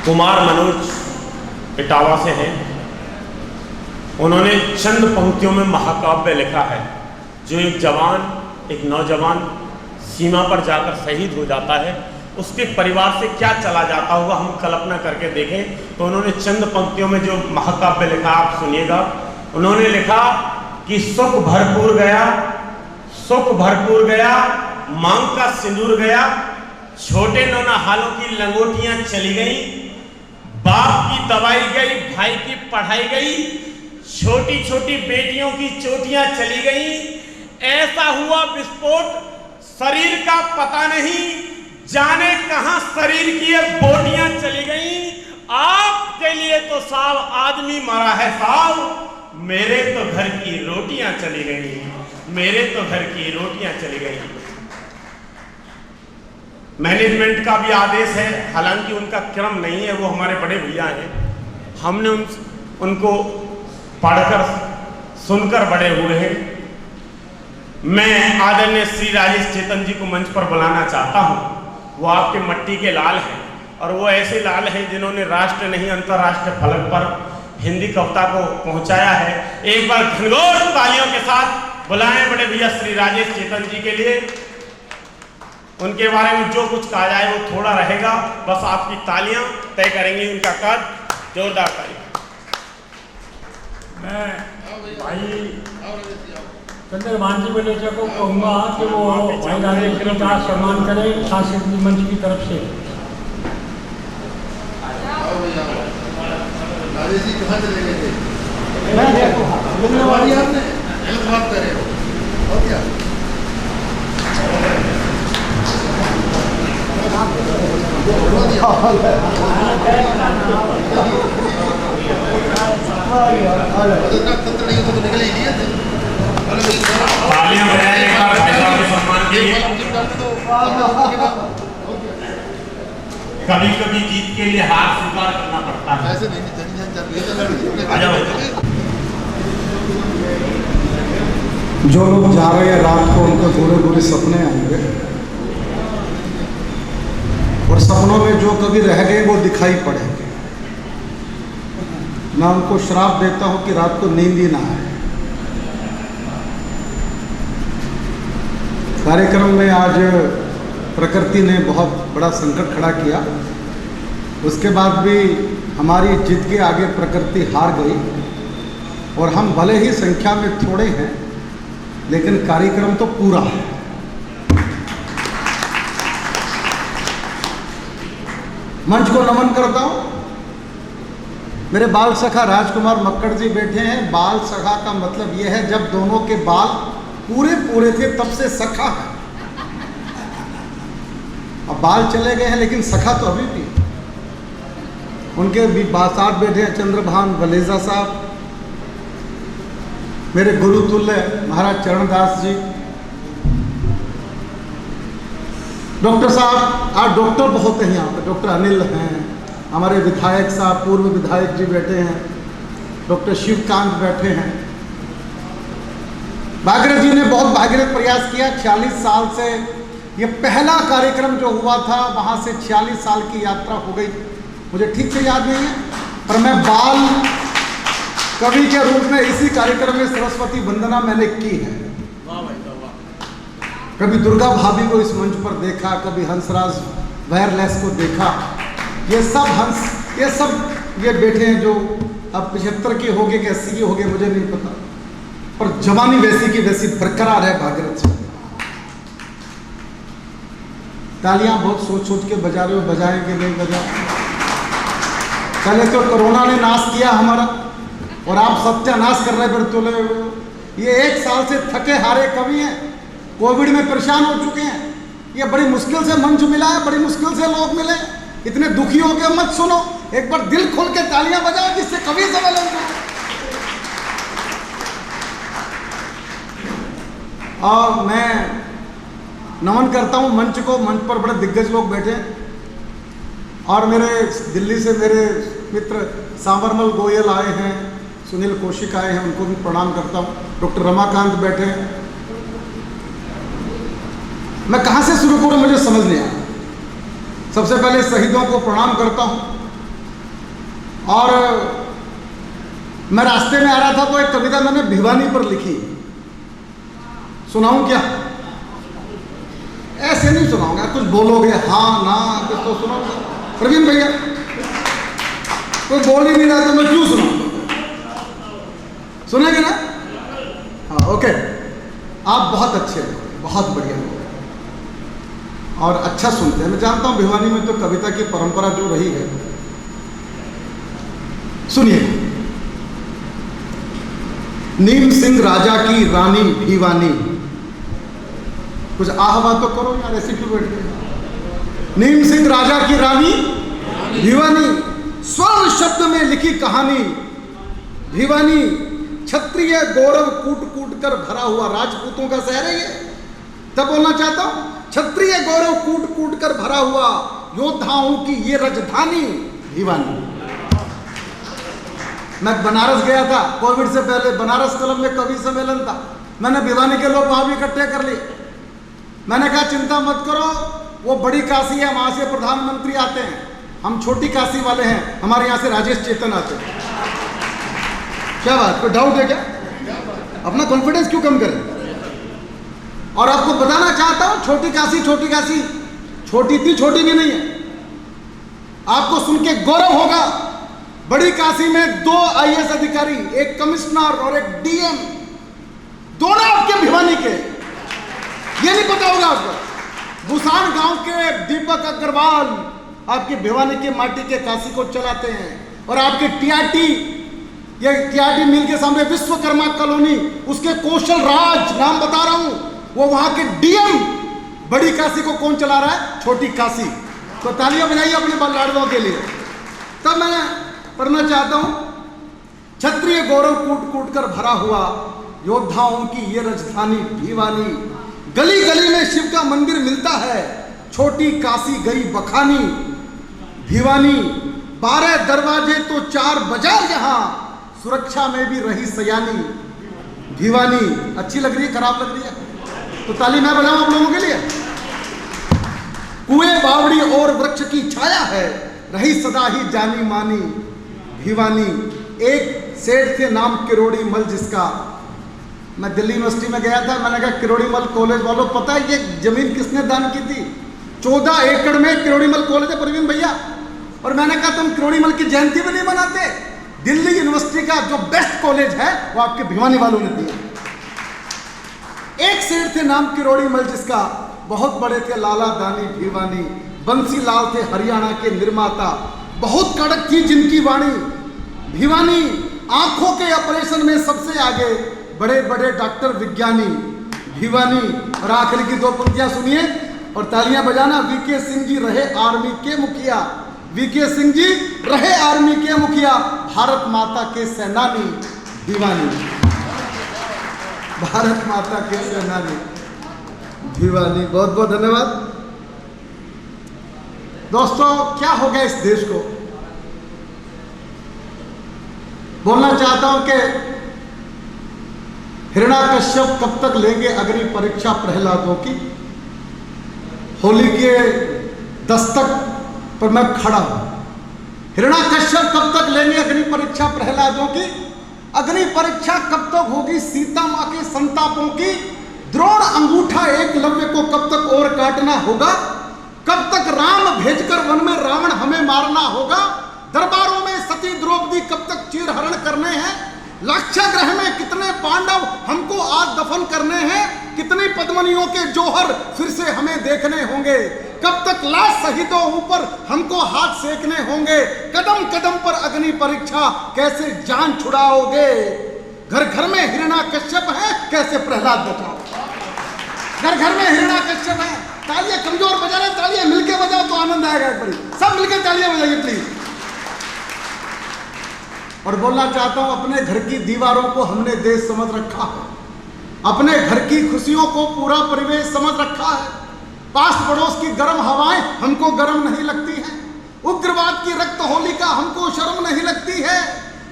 कुमार मनोज इटावा से हैं। उन्होंने चंद पंक्तियों में महाकाव्य लिखा है। जो एक जवान, एक नौजवान सीमा पर जाकर शहीद हो जाता है, उसके परिवार से क्या चला जाता होगा, हम कल्पना करके देखें। तो उन्होंने चंद पंक्तियों में जो महाकाव्य लिखा, आप सुनिएगा। उन्होंने लिखा कि सुख भरपूर गया, सुख भरपूर गया, मांग का सिंदूर गया, छोटे नौनहालों की लंगोटियां चली गई, बाप की दवाई गई, भाई की पढ़ाई गई, छोटी छोटी बेटियों की चोटियां चली गई। ऐसा हुआ विस्फोट, शरीर का पता नहीं, जाने कहां शरीर की ये बोटियां चली गई। आपके लिए तो साहब आदमी मरा है साहब, मेरे तो घर की रोटियां चली गई, मेरे तो घर की रोटियां चली गई। मैनेजमेंट का भी आदेश है, हालांकि उनका क्रम नहीं है, वो हमारे बड़े भैया हैं। हमने उनको पढ़कर सुनकर बड़े हुए हैं। मैं आदरणीय श्री राजेश चेतन जी को मंच पर बुलाना चाहता हूं। वो आपके मट्टी के लाल हैं और वो ऐसे लाल हैं जिन्होंने राष्ट्र नहीं अंतर्राष्ट्रीय फलक पर हिंदी कविता को पहुंचाया है। एक बार घनघोर तालियों के साथ बुलाएं बड़े भैया श्री राजेश चेतन जी के लिए। उनके बारे में जो कुछ कहा जाए वो थोड़ा रहेगा, बस आपकी तालियां तय करेंगी उनका कद। जोरदार तालियां। मैं भाई चंद्रभान जी बलेचा को कहूँगा कि वो भाई राजेश जी का सम्मान करें सांस्कृतिक मंच की तरफ से। राजेश जी कहाँ चले गए थे? आपने बात कर रहे हो और क्या? निकले ही नहीं थे। तालियां बजाएं एक बार नेताओं के सम्मान के लिए। कभी कभी जीत के लिए हार स्वीकार करना पड़ता है। ऐसे नहीं जो लोग जा रहे हैं रात को उनको बुरे बुरे सपने आएंगे और सपनों में जो कभी रह गए वो दिखाई पड़ेंगे। मैं उनको श्राप देता हूं कि रात को नींद ही ना आए। कार्यक्रम में आज प्रकृति ने बहुत बड़ा संकट खड़ा किया, उसके बाद भी हमारी जिद के आगे प्रकृति हार गई और हम भले ही संख्या में थोड़े हैं लेकिन कार्यक्रम तो पूरा है। मंच को नमन करता हूं। मेरे बाल सखा राजकुमार मक्कड़ जी बैठे हैं। बाल सखा का मतलब यह है जब दोनों के बाल पूरे पूरे थे तब से सखा है। अब बाल चले गए हैं लेकिन सखा तो अभी भी। उनके भी साथ बैठे हैं चंद्रभान बलेजा साहब, मेरे गुरु तुल्य महाराज चरणदास जी, डॉक्टर साहब, आज डॉक्टर बहुत हैं यहाँ पे। डॉक्टर अनिल हैं, हमारे विधायक साहब, पूर्व विधायक जी बैठे हैं, डॉक्टर शिवकांत बैठे हैं। भागीरथ जी ने बहुत भागीरथ प्रयास किया। 46 साल से ये पहला कार्यक्रम जो हुआ था वहाँ से 46 साल की यात्रा हो गई। मुझे ठीक से याद नहीं है, पर मैं बाल कवि के रूप में इसी कार्यक्रम में सरस्वती वंदना मैंने की है। कभी दुर्गा भाभी को इस मंच पर देखा, कभी हंसराज वायरलेस को देखा। ये सब ये बैठे हैं जो अब 75 के हो गए कि 80 के हो गए मुझे नहीं पता, पर जवानी वैसी की वैसी बरकरार है भागीरथ से। तालियां बहुत सोच सोच के बजा रहे हो, बजाएंगे नहीं बजा। पहले तो कोरोना ने नाश किया हमारा और आप सत्यानाश कर रहे फिर तुले। ये 1 साल से थके हारे कवि हैं, कोविड में परेशान हो चुके हैं। ये बड़ी मुश्किल से मंच मिला है, बड़ी मुश्किल से लोग मिले। इतने दुखी हो के मत सुनो, एक बार दिल खोल के तालियां बजाओ जिससे कवि सम्मेलन हो। और मैं नमन करता हूं मंच को। मंच पर बड़े दिग्गज लोग बैठे हैं और मेरे दिल्ली से मेरे मित्र सांवरमल गोयल आए हैं, सुनील कौशिक आए हैं, उनको भी प्रणाम करता हूं। डॉक्टर रमाकांत बैठे हैं। मैं कहाँ से शुरू करूँ मुझे समझ नहीं आया। सबसे पहले शहीदों को प्रणाम करता हूँ। और मैं रास्ते में आ रहा था तो एक कविता मैंने भिवानी पर लिखी, सुनाऊं क्या? ऐसे नहीं सुनाऊंगा, कुछ बोलोगे हाँ ना, कुछ तो सुनाऊंगा। प्रवीण भैया कोई बोल ही नहीं रहा तो मैं क्यों सुनाऊंगा? सुनेंगे ना? हाँ ओके। आप बहुत अच्छे हो, बहुत बढ़िया हो और अच्छा सुनते हैं। मैं जानता हूं भिवानी में तो कविता की परंपरा जो रही है। सुनिए, नीम सिंह राजा की रानी भिवानी। कुछ आहवा तो करो यार, ऐसे क्यों बैठ गए? नीम सिंह राजा की रानी भिवानी, स्वर्ण शब्द में लिखी कहानी भिवानी। क्षत्रिय गौरव कूट कूट कर भरा हुआ, राजपूतों का शहर है ये। तब बोलना चाहता हूं, क्षत्रिय गौरव कूट कूट कर भरा हुआ, योद्धाओं की ये राजधानी भिवानी। मैं बनारस गया था कोविड से पहले, बनारस क्लब में कवि सम्मेलन था। मैंने भिवानी के लोग वहां भी इकट्ठे कर लिए। मैंने कहा चिंता मत करो, वो बड़ी काशी है, वहां से प्रधानमंत्री आते हैं, हम छोटी काशी वाले हैं, हमारे यहां से राजेश चेतन आते हैं। क्या बात, कोई डाउट है क्या? अपना कॉन्फिडेंस क्यों कम करें? और आपको बताना चाहता हूं, छोटी काशी छोटी इतनी छोटी भी नहीं है। आपको सुन के गौरव होगा, बड़ी काशी में 2 IAS अधिकारी, एक कमिश्नर और एक DM, दोनों आपके भिवानी के। ये नहीं पता होगा आपको। बुसान गांव के दीपक अग्रवाल आपके भिवानी के माटी के काशी को चलाते हैं। और आपके TRT मिल के सामने विश्वकर्मा कॉलोनी, उसके कौशल राज, नाम बता रहा हूं, वो वहां के DM। बड़ी काशी को कौन चला रहा है? छोटी काशी। तो तालियां बजाइए अपने लाडलों के लिए। तब मैं पढ़ना चाहता हूं, क्षत्रिय गौरव कूट कूट कर भरा हुआ, योद्धाओं की ये राजधानी भिवानी। गली गली में शिव का मंदिर मिलता है, छोटी काशी गई बखानी भिवानी। 12 दरवाजे तो 4 बाजार, यहां सुरक्षा में भी रही सयानी भिवानी। अच्छी लग रही है, खराब लग रही है? तो ताली मैं बजाऊं आप लोगों के लिए। कुएं बावड़ी और वृक्ष की छाया है, रही सदा ही जानी मानी भिवानी। एक सेठ थे नाम किरोड़ी मल, जिसका मैं दिल्ली यूनिवर्सिटी में गया था। मैंने कहा किरोड़ी मल कॉलेज वालों, पता है ये जमीन किसने दान की थी? 14 एकड़ में किरोड़ी मल कॉलेज है प्रवीण भैया। और मैंने कहा तुम किरोड़ी मल की जयंती भी नहीं मनाते? दिल्ली यूनिवर्सिटी का जो बेस्ट कॉलेज है वो आपके भिवानी वालों ने दिया। एक सेठ थे नाम किरोड़ी मल, जिसका बहुत बड़े थे लाला दानी भिवानी। बंसी लाल थे हरियाणा के निर्माता, बहुत कड़क थी जिनकी वाणी भिवानी। आंखों के ऑपरेशन में सबसे आगे, बड़े बड़े डॉक्टर विज्ञानी भिवानी। और आखिर की 2 पंक्तियां सुनिए और तालियां बजाना। VK सिंह जी रहे आर्मी के मुखिया, VK सिंह जी रहे आर्मी के मुखिया, भारत माता के सेनानी भिवानी। भारत माता के सेनानी भिवानी। बहुत बहुत धन्यवाद दोस्तों। क्या हो गया इस देश को? बोलना चाहता हूं कि हिरण्याकश्यप कब तक लेंगे अग्नि परीक्षा प्रहलादों की? होली के दस्तक पर मैं खड़ा हूं। हिरण्याकश्यप कब तक लेंगे अग्नि परीक्षा प्रहलादों की? अग्नि परीक्षा कब तक होगी सीता मां के संतापों की? द्रोण अंगूठा एकलव्य को कब तक और काटना होगा? कब तक राम भेजकर वन में रावण हमें मारना होगा? दरबारों में सती द्रौपदी कब तक चीरहरण करने हैं? लाक्षागृह में कितने पांडव हमको आज दफन करने हैं? कितनी पद्मनियों के जौहर फिर से हमें देखने होंगे? कब तक लाश शहीदों ऊपर हमको हाथ सेकने होंगे? कदम कदम पर अग्नि परीक्षा, कैसे जान छुड़ाओगे? घर घर में हिरण्याकश्यप है, कैसे प्रहलाद बचाओ? घर घर में हिरण्याकश्यप है। तालियां कमजोर बजा रहे, तालियां मिलके बजाओ तो आनंद आएगा। एक बारी सब मिलकर तालियां बजाइए प्लीज। और बोलना चाहता हूं, अपने घर की दीवारों को हमने देश समझ रखा है, अपने घर की खुशियों को पूरा परिवेश समझ रखा है। पास पड़ोस की गर्म हवाएं हमको गर्म नहीं लगती हैं, उग्रवाद की रक्त होलिका हमको शर्म नहीं लगती है।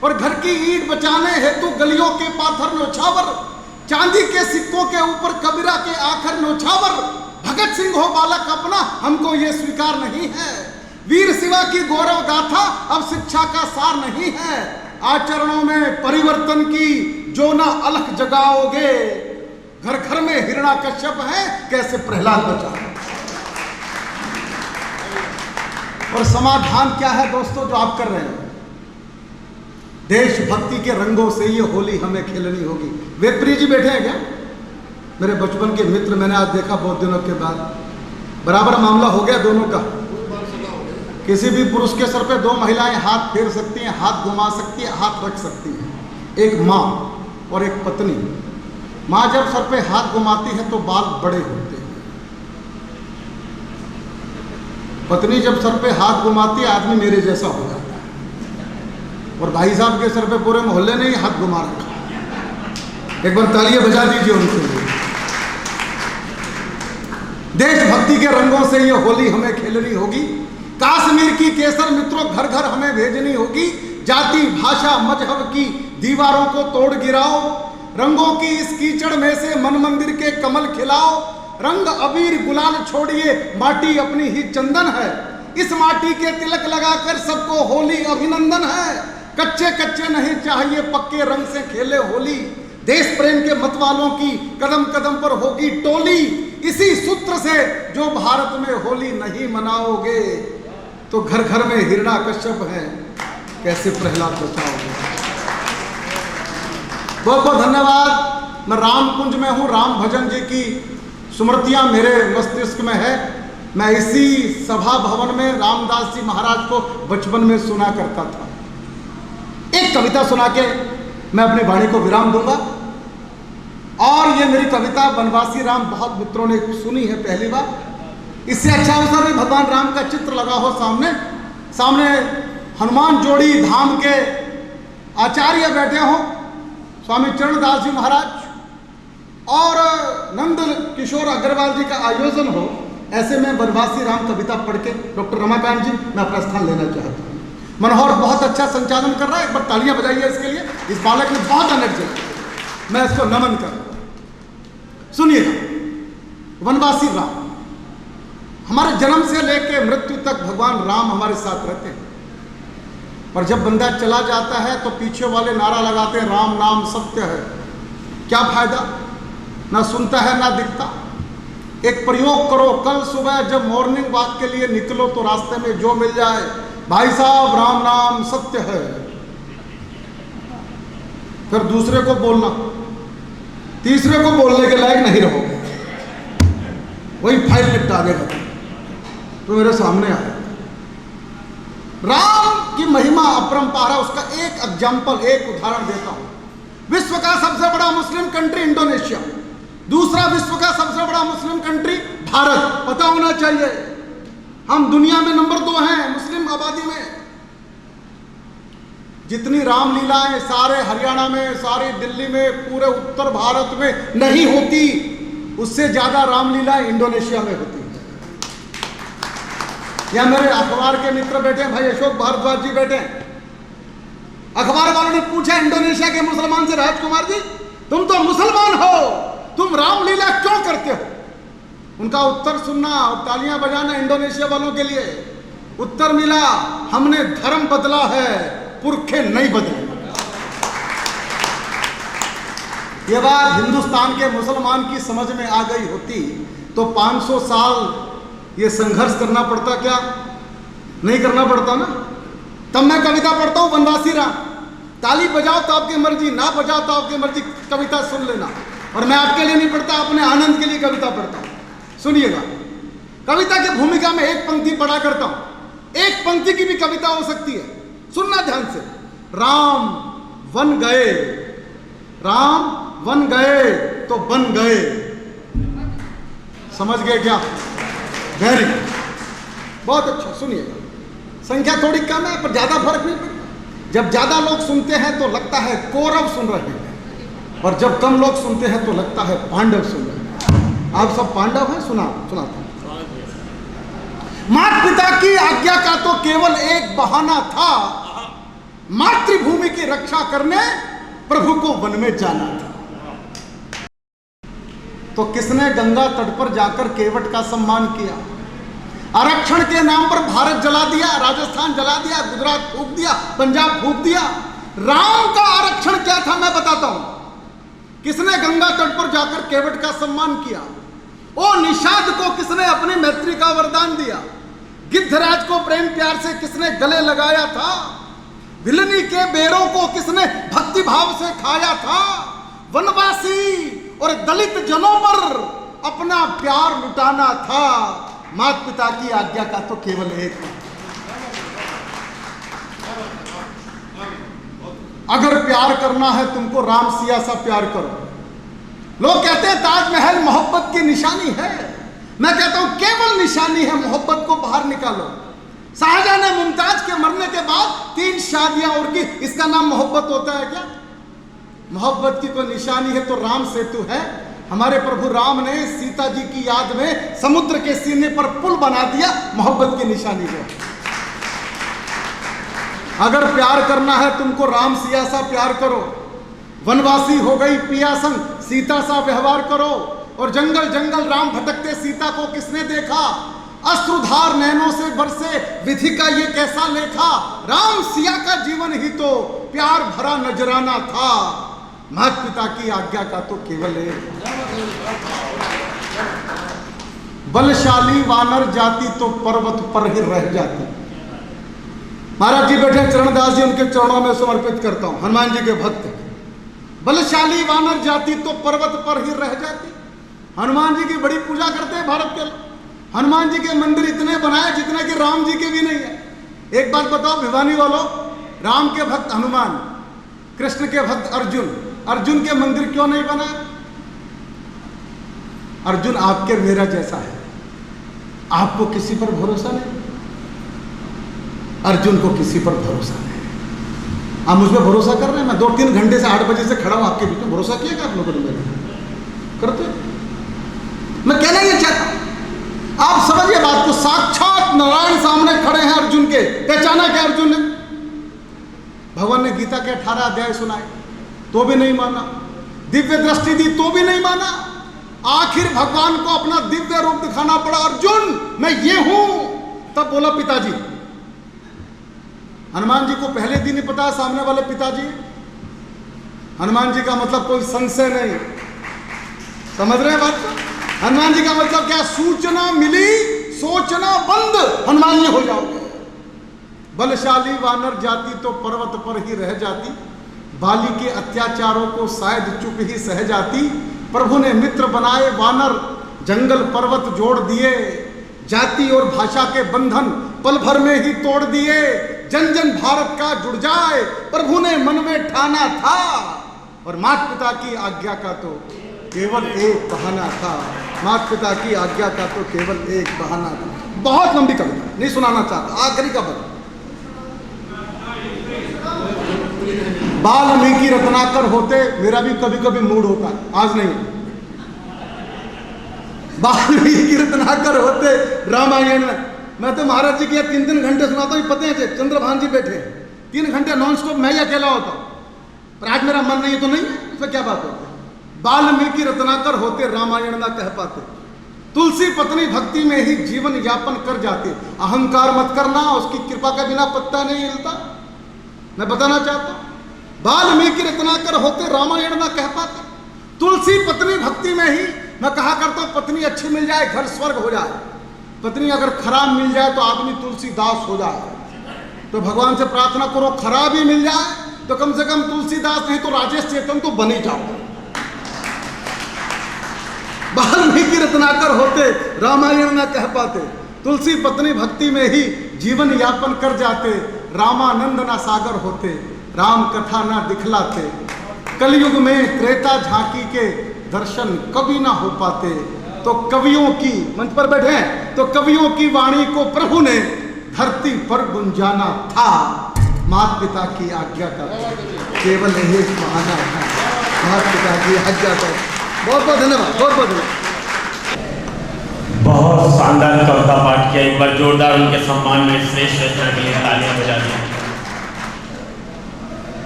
और घर की ईंट बचाने हेतु गलियों के पाथर नौछावर, चांदी के सिक्कों के ऊपर कबीरा के आखिर नौछावर। भगत सिंह हो बालक अपना, हमको ये स्वीकार नहीं है। वीर शिवा की गौरव गाथा अब शिक्षा का सार नहीं है। आचरणों में परिवर्तन की जो ना अलख जगाओगे, घर घर में हिरण्याकश्यप है, कैसे प्रहलाद बचाओ। और समाधान क्या है दोस्तों जो आप कर रहे हैं? देशभक्ति के रंगों से ये होली हमें खेलनी होगी। वेदप्रिय जी बैठे हैं क्या? मेरे बचपन के मित्र, मैंने आज देखा बहुत दिनों के बाद। बराबर मामला हो गया दोनों का। किसी भी पुरुष के सर पे दो महिलाएं हाथ फेर सकती हैं, हाथ घुमा सकती है, हाथ रख सकती हैं। एक माँ और एक पत्नी। माँ जब सर पे हाथ घुमाती है तो बाल बड़े होते हैं। पत्नी जब सर पे हाथ घुमाती है आदमी मेरे जैसा हो जाता है। और भाई साहब के सर पे पूरे मोहल्ले ने ही हाथ घुमा रखा। एक बार तालियां बजा दीजिए उनके लिए। देशभक्ति के रंगों से ये होली हमें खेलनी होगी। कश्मीर की केसर मित्रों घर घर हमें भेजनी होगी। जाति भाषा मजहब की दीवारों को तोड़ गिराओ। रंगों की इस कीचड़ में से मन मंदिर के कमल खिलाओ। रंग अबीर गुलाल छोड़िए, माटी अपनी ही चंदन है। इस माटी के तिलक लगाकर सबको होली अभिनंदन है। कच्चे कच्चे नहीं चाहिए, पक्के रंग से खेले होली। देश प्रेम के मत वालों की कदम कदम पर होगी टोली। इसी सूत्र से जो भारत में होली नहीं मनाओगे तो घर घर में हिरण्याकश्यप है, कैसे प्रहलाद बचाओगे। बहुत बहुत धन्यवाद। मैं राम कुंज में हूँ। राम भजन जी की स्मृतियाँ मेरे मस्तिष्क में है। मैं इसी सभा भवन में रामदास जी महाराज को बचपन में सुना करता था। एक कविता सुना के मैं अपनी वाणी को विराम दूंगा। और ये मेरी कविता वनवासी राम बहुत मित्रों ने सुनी है पहली बार। इससे अच्छा अवसर है भगवान राम का चित्र लगा हो सामने, सामने हनुमान जोड़ी धाम के आचार्य बैठे हो, स्वामी चरणदास जी महाराज और नंद किशोर अग्रवाल जी का आयोजन हो। ऐसे में वनवासी राम कविता पढ़ के डॉक्टर रमाकांत जी मैं अपना स्थान लेना चाहता हूँ। मनोहर बहुत अच्छा संचालन कर रहा है, एक बार तालियां बजाइए इसके लिए। इस बालक ने बहुत एनर्जी, मैं इसको नमन कर रहा हूं। सुनिएगा, वनवासी राम, हमारे जन्म से लेकर मृत्यु तक भगवान राम हमारे साथ रहते हैं। पर जब बंदा चला जाता है तो पीछे वाले नारा लगाते हैं राम नाम सत्य है। क्या फायदा, ना सुनता है ना दिखता। एक प्रयोग करो, कल सुबह जब मॉर्निंग वॉक के लिए निकलो तो रास्ते में जो मिल जाए, भाई साहब राम नाम सत्य है, फिर दूसरे को बोलना, तीसरे को बोलने के लायक नहीं रहोगे, वही फाइल निपटा देगा तो मेरे सामने आए। राम की महिमा अपरंपार है। उसका एक एग्जाम्पल, एक उदाहरण देता हूं। विश्व का सबसे बड़ा मुस्लिम कंट्री इंडोनेशिया, दूसरा विश्व का सबसे बड़ा मुस्लिम कंट्री भारत। पता होना चाहिए हम दुनिया में नंबर 2 हैं मुस्लिम आबादी में। जितनी रामलीलाएं सारे हरियाणा में, सारी दिल्ली में, पूरे उत्तर भारत में नहीं होती, उससे ज्यादा रामलीलाएं इंडोनेशिया में होती है। या मेरे अखबार के मित्र बैठे हैं, भाई अशोक भारद्वाज जी बैठे हैं। अखबार वालों ने पूछा इंडोनेशिया के मुसलमान से, राजकुमार जी तुम तो मुसलमान हो, तुम रामलीला क्यों करते हो? उनका उत्तर सुनना और तालियां बजाना इंडोनेशिया वालों के लिए। उत्तर मिला, हमने धर्म बदला है, पुरखे नहीं बदले। ये बात हिंदुस्तान के मुसलमान की समझ में आ गई होती तो 500 साल ये संघर्ष करना पड़ता क्या? नहीं करना पड़ता ना। तब मैं कविता पढ़ता हूं वनवासी राम। ताली बजाओ तो आपकी मर्जी, ना बजाओ तो आपकी मर्जी, कविता सुन लेना। और मैं आपके लिए नहीं पढ़ता, अपने आनंद के लिए कविता पढ़ता हूं। सुनिएगा, कविता की भूमिका में एक पंक्ति पढ़ा करता हूं। एक पंक्ति की भी कविता हो सकती है, सुनना ध्यान से। राम वन गए, राम वन गए तो बन गए। समझ गए क्या? वेरी बहुत अच्छा। सुनिएगा, संख्या थोड़ी कम है पर ज्यादा फर्क नहीं पड़ता। जब ज्यादा लोग सुनते हैं तो लगता है कौरव सुन रहे हैं, और जब कम लोग सुनते हैं तो लगता है पांडव सुन रहे हैं। आप सब पांडव हैं? सुनाता हूं। माता पिता की आज्ञा का तो केवल एक बहाना था, मातृभूमि की रक्षा करने प्रभु को वन में जाना था। तो किसने गंगा तट पर जाकर केवट का सम्मान किया? आरक्षण के नाम पर भारत जला दिया, राजस्थान जला दिया, गुजरात फूंक दिया, पंजाब फूंक दिया। राम का आरक्षण क्या था मैं बताता हूं। किसने गंगा तट पर जाकर केवट का सम्मान किया? ओ निषाद को किसने अपनी मैत्री का वरदान दिया? गिद्धराज को प्रेम प्यार से किसने गले लगाया था? विलनी के बेरों को किसने भक्ति भाव से खाया था? वनवासी और दलित जनों पर अपना प्यार लुटाना था। माता पिता की आज्ञा का तो केवल एक है। अगर प्यार करना है तुमको राम सिया सा प्यार करो। लोग कहते हैं ताजमहल मोहब्बत की निशानी है। मैं कहता हूं केवल निशानी है, मोहब्बत को बाहर निकालो। शाहजहां ने मुमताज के मरने के बाद 3 शादियां और की, इसका नाम मोहब्बत होता है क्या? मोहब्बत की तो निशानी है तो राम सेतु है। हमारे प्रभु राम ने सीता जी की याद में समुद्र के सीने पर पुल बना दिया, मोहब्बत की निशानी है। अगर प्यार करना है तुमको राम सिया सा प्यार करो। वनवासी हो गई पिया संग सीता सा व्यवहार करो। और जंगल जंगल राम भटकते सीता को किसने देखा? अश्रुधार नैनों से बरसे विधि का ये कैसा लेखा? राम सिया का जीवन ही तो प्यार भरा नजराना था। माता पिता की आज्ञा का तो केवल एक। बलशाली वानर जाति तो पर्वत पर ही रह जाती। महाराज जी बैठे चरणदास जी, उनके चरणों में समर्पित करता हूं। हनुमान जी के भक्त। बलशाली वानर जाति तो पर्वत पर ही रह जाती। हनुमान जी की बड़ी पूजा करते हैं भारत के लोग। हनुमान जी के मंदिर इतने बनाए जितने कि राम जी के भी नहीं है। एक बात बताओ भिवानी वालों, राम के भक्त हनुमान, कृष्ण के भक्त अर्जुन, अर्जुन के मंदिर क्यों नहीं बना? अर्जुन आपके मेरा जैसा है, आपको किसी पर भरोसा नहीं, अर्जुन को किसी पर भरोसा नहीं। आप मुझ पर भरोसा कर रहे हैं? मैं 2-3 घंटे से 8 बजे से खड़ा हूं आपके बीच में, भरोसा किया आप लोगों ने मेरे करते? मैं कहना ये चाहता हूं, आप समझिए बात को। साक्षात नारायण सामने खड़े हैं अर्जुन के, पहचाना क्या अर्जुन ने? भगवान ने गीता के 18 अध्याय सुनाए तो भी नहीं माना, दिव्य दृष्टि दी तो भी नहीं माना। आखिर भगवान को अपना दिव्य रूप दिखाना पड़ा। अर्जुन मैं ये हूं, तब बोला पिताजी। हनुमान जी को पहले दिन ही पता सामने वाले पिताजी। हनुमान जी का मतलब कोई संशय नहीं, समझ रहे हैं बात को? हनुमान जी का मतलब क्या? सूचना मिली सोचना बंद, हनुमान जी हो जाओगे। बलशाली वानर जाति तो पर्वत पर ही रह जाती। बाली के अत्याचारों को शायद चुप ही सह जाती। प्रभु ने मित्र बनाए वानर, जंगल पर्वत जोड़ दिए। जाति और भाषा के बंधन पल भर में ही तोड़ दिए। जन जन भारत का जुड़ जाए, प्रभु ने मन में ठाना था। और माता पिता की आज्ञा का तो केवल एक बहाना था। माता पिता की आज्ञा का तो केवल एक बहाना था। बहुत लंबी कविता, नहीं सुनाना चाहता, आखिरी का बल। वाल्मीकि रत्नाकर होते, मेरा भी कभी कभी मूड होता है, आज नहीं। वाल्मीकि रत्नाकर होते रामायण में, मैं तो महाराज जी के 3-3 घंटे सुनाता हूँ। पते हैं चंद्रभान जी बैठे 3 घंटे नॉन स्टॉप, मैं ही अकेला होता हूँ। पर आज मेरा मन नहीं है तो नहीं है, इसमें क्या बात होती है? वाल्मीकि रत्नाकर होते रामायण ना कह पाते। तुलसी पत्नी भक्ति में ही जीवन यापन कर जाते। अहंकार मत करना, उसकी कृपा के बिना पत्ता नहीं हिलता। मैं बताना चाहता हूं, वाल्मीकि रत्नाकर होते रामायण ना कह पाते। तुलसी पत्नी भक्ति में ही, मैं कहा करता हूं पत्नी अच्छी मिल जाए घर स्वर्ग हो जाए, पत्नी अगर खराब मिल जाए तो आदमी तुलसीदास हो जाए। तो भगवान से प्रार्थना करो खराब ही मिल जाए तो कम से कम तुलसीदास नहीं तो राजेश चेतन तो बन ही जाओ। वाल्मीकि रत्नाकर होते रामायण ना कह पाते। तुलसी पत्नी भक्ति में ही जीवन यापन कर जाते। रामानंद ना सागर होते, राम कथा ना दिखलाते। कलयुग में त्रेता झांकी के दर्शन कभी ना हो पाते। तो कवियों की, मंच पर बैठे हैं, तो कवियों की वाणी को प्रभु ने धरती पर गुंजाना था। माता पिता की आज्ञा का केवल एक बहाना था। माता पिता की आज्ञा का बहुत बहुत धन्यवाद, बहुत बहुत धन्यवाद। बहुत शानदार कविता पाठ किया। एक बार जोरदार उनके सम्मान में श्रेष्ठ रचना के लिए तालियां बजा दी।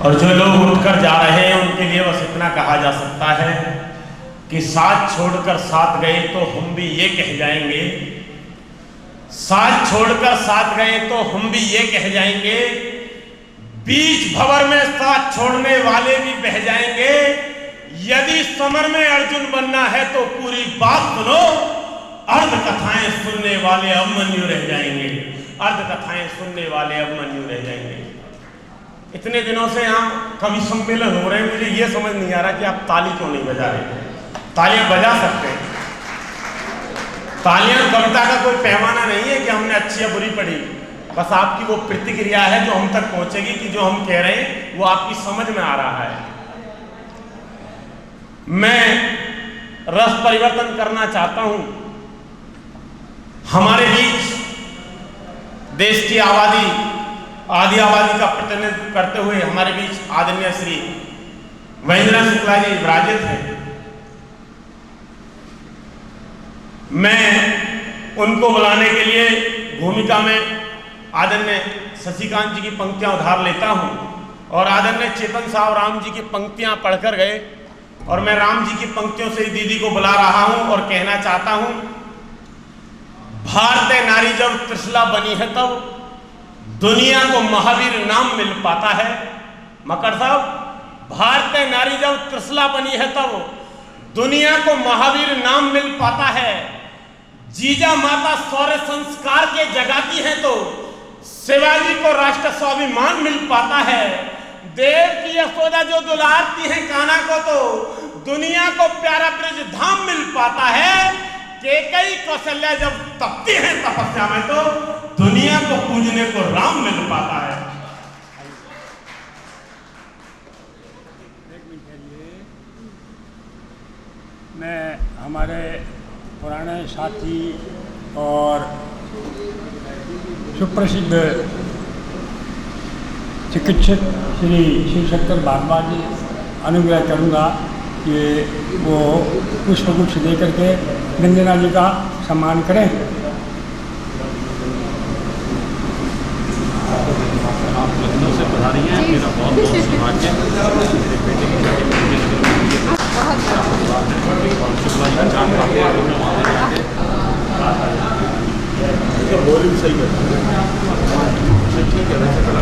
और जो लोग उठकर जा रहे हैं उनके लिए बस इतना कहा जा सकता है कि साथ छोड़कर साथ गए तो हम भी ये कह जाएंगे, साथ छोड़कर साथ गए तो हम भी ये कह जाएंगे, बीच भंवर में साथ छोड़ने वाले भी बह जाएंगे। यदि समर में अर्जुन बनना है तो पूरी बात सुनो, अर्ध कथाएं सुनने वाले अभिमन्यु रह जाएंगे, अर्ध कथाएं सुनने वाले अभिमन्यु रह जाएंगे। इतने दिनों से यहाँ कवि सम्मेलन हो रहे हैं, मुझे ये समझ नहीं आ रहा कि आप ताली क्यों नहीं बजा रहे। तालियां बजा सकते हैं, तालियां कविता का कोई पैमाना नहीं है कि हमने अच्छी या बुरी पढ़ी, बस आपकी वो प्रतिक्रिया है जो हम तक पहुंचेगी कि जो हम कह रहे हैं वो आपकी समझ में आ रहा है। मैं रस परिवर्तन करना चाहता हूं। हमारे बीच देश की आधी आबादी का प्रतिनिधित्व करते हुए हमारे बीच आदरणीय श्री महेंद्र शुक्ला जी विराजित हैं। मैं उनको बुलाने के लिए भूमिका में आदरणीय शशिकांत जी की पंक्तियां उधार लेता हूं और आदरणीय चेतन साहब राम जी की पंक्तियां पढ़कर गए और मैं राम जी की पंक्तियों से दीदी को बुला रहा हूं और कहना चाहता हूं, भारतीय नारी जब त्रिशला बनी है तब दुनिया को महावीर नाम मिल पाता है। मकर साहब, भारतीय नारी जब त्रिशला बनी है तब दुनिया को महावीर नाम मिल पाता है। जीजा माता शौर्य संस्कार के जगाती है तो शिवाजी को राष्ट्र स्वाभिमान मिल पाता है। देव की यशोदा जो दुलारती है कान्हा को तो दुनिया को प्यारा ब्रज धाम मिल पाता है। केकई कौशल्या जब तपती है तपस्या में तो दुनिया को पूजने को राम मिल पाता है। मैं हमारे पुराने साथी और सुप्रसिद्ध चिकित्सक श्री शिवशंकर भारद्वाज जी अनुग्रह करूँगा कि वो पुष्पगुच्छ दे करके नंजना जी का सम्मान करें। आप लखनऊ से पधारी हैं, मेरा बहुत बहुत सौभाग्य है। मेरे बेटे की शादी में शुक्ला जी का चांद वॉल्यूम सही कर ठीक है, वैसे करा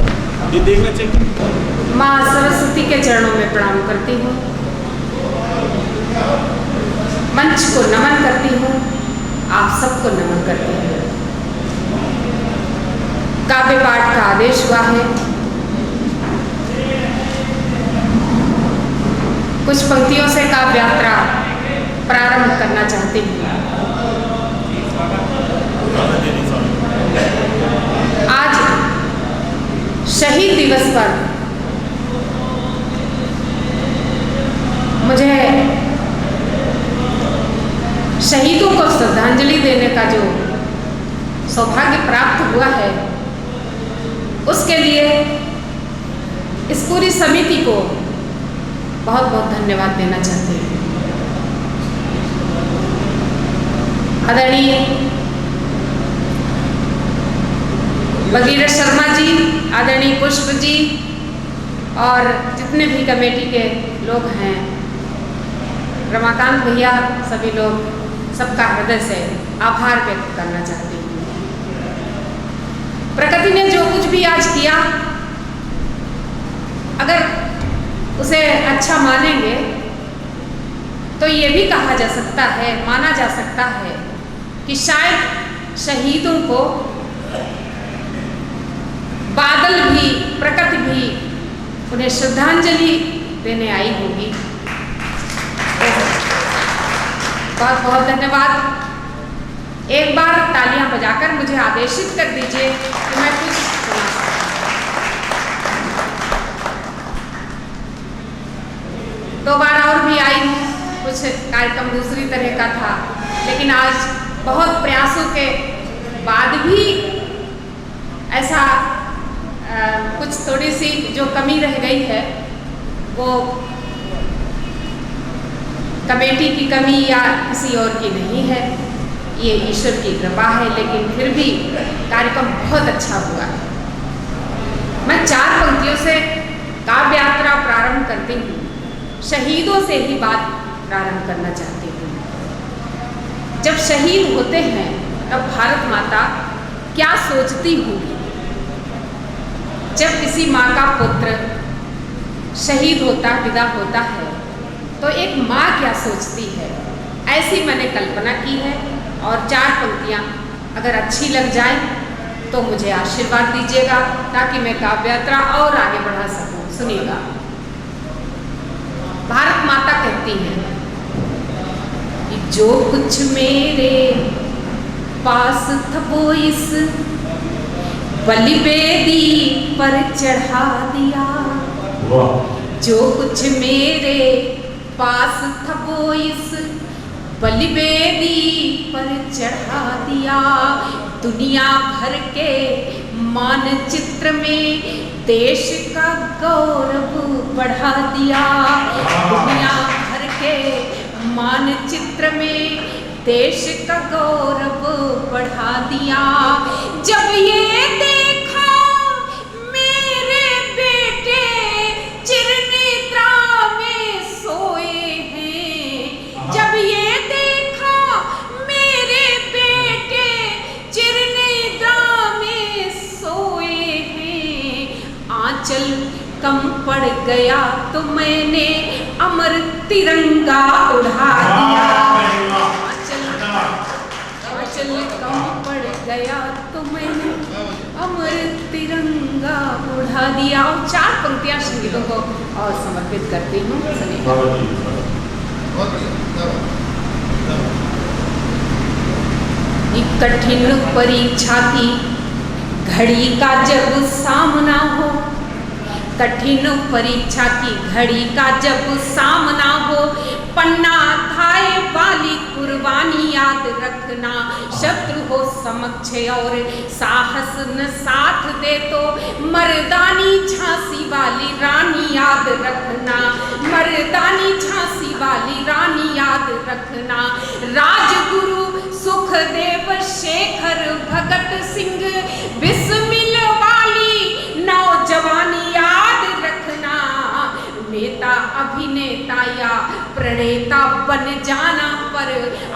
ये देखना चाहिए। माँ सरस्वती के चरणों में प्रणाम करती हूँ, मंच को नमन करती हूँ, आप सबको नमन करती हूँ। काव्य पाठ का आदेश हुआ है, कुछ पंक्तियों से काव्य यात्रा प्रारंभ करना चाहती हूँ। आज शहीद दिवस पर मुझे शहीदों को श्रद्धांजलि देने का जो सौभाग्य प्राप्त हुआ है उसके लिए इस पूरी समिति को बहुत बहुत धन्यवाद देना चाहती हूँ। आदरणीय भगीरथ शर्मा जी, आदरणीय पुष्प जी और जितने भी कमेटी के लोग हैं, रमाकांत भैया, सभी लोग, सबका हृदय से आभार व्यक्त करना चाहती हूँ। प्रकृति ने जो कुछ भी आज किया, अगर उसे अच्छा मानेंगे तो ये भी कहा जा सकता है, माना जा सकता है कि शायद शहीदों को बादल भी, प्रकृति भी उन्हें श्रद्धांजलि देने आई होगी। बहुत बहुत धन्यवाद। एक बार तालियां बजाकर मुझे आदेशित कर दीजिए कि मैं कुछ सुना सकूं। दो बार और भी आई हूँ, कुछ कार्यक्रम दूसरी तरह का था, लेकिन आज बहुत प्रयासों के बाद भी ऐसा कुछ थोड़ी सी जो कमी रह गई है वो कमेटी की कमी या किसी और की नहीं है, ये ईश्वर की कृपा है। लेकिन फिर भी कार्यक्रम बहुत अच्छा हुआ है। मैं 4 पंक्तियों से काव्य यात्रा प्रारंभ करती हूँ, शहीदों से ही बात प्रारंभ करना चाहती हूँ। जब शहीद होते हैं तब भारत माता क्या सोचती होंगी जब किसी माँ का पुत्र शहीद होता, विदा होता है, तो एक माँ क्या सोचती है, ऐसी मैंने कल्पना की है। और 4 पंक्तियाँ अगर अच्छी लग जाए तो मुझे आशीर्वाद दीजिएगा ताकि मैं काव्य यात्रा और आगे बढ़ा सकूं। सुनिएगा। भारत माता कहती हैं कि जो कुछ मेरे पास था वो इस बलिवेदी पर चढ़ा दिया। जो कुछ मेरे पास था वो इस बलिवेदी पर चढ़ा दिया। दुनिया भर के मानचित्र में देश का गौरव बढ़ा दिया। दुनिया भर के मानचित्र में देश का गौरव बढ़ा दिया। जब ये देखा मेरे बेटे चिरनिद्रा में सोए हैं। जब ये देखा मेरे बेटे चिरनिद्रा में सोए हैं। आंचल कम पड़ गया तो मैंने अमर तिरंगा उड़ा दिया। आंचल कम पड़ गया तो मैंने अमर तिरंगा उड़ा दिया। और 4 पंक्तियां शहीदों को और समर्पित करती हूँ। एक कठिन परीक्षा की घड़ी का जब सामना हो, कठिन परीक्षा की घड़ी का जब सामना हो, पन्ना अध्याय वाली कुर्बानी याद रखना। शत्रु हो समक्ष और साहस न साथ दे तो मर्दानी झांसी वाली रानी याद रखना। मर्दानी झांसी वाली रानी याद रखना। राजगुरु सुखदेव शेखर भगत सिंह बिस्मिल वाली नौजवानी याद रखना। नेता अभिनेता या प्रणेता बन जाना पर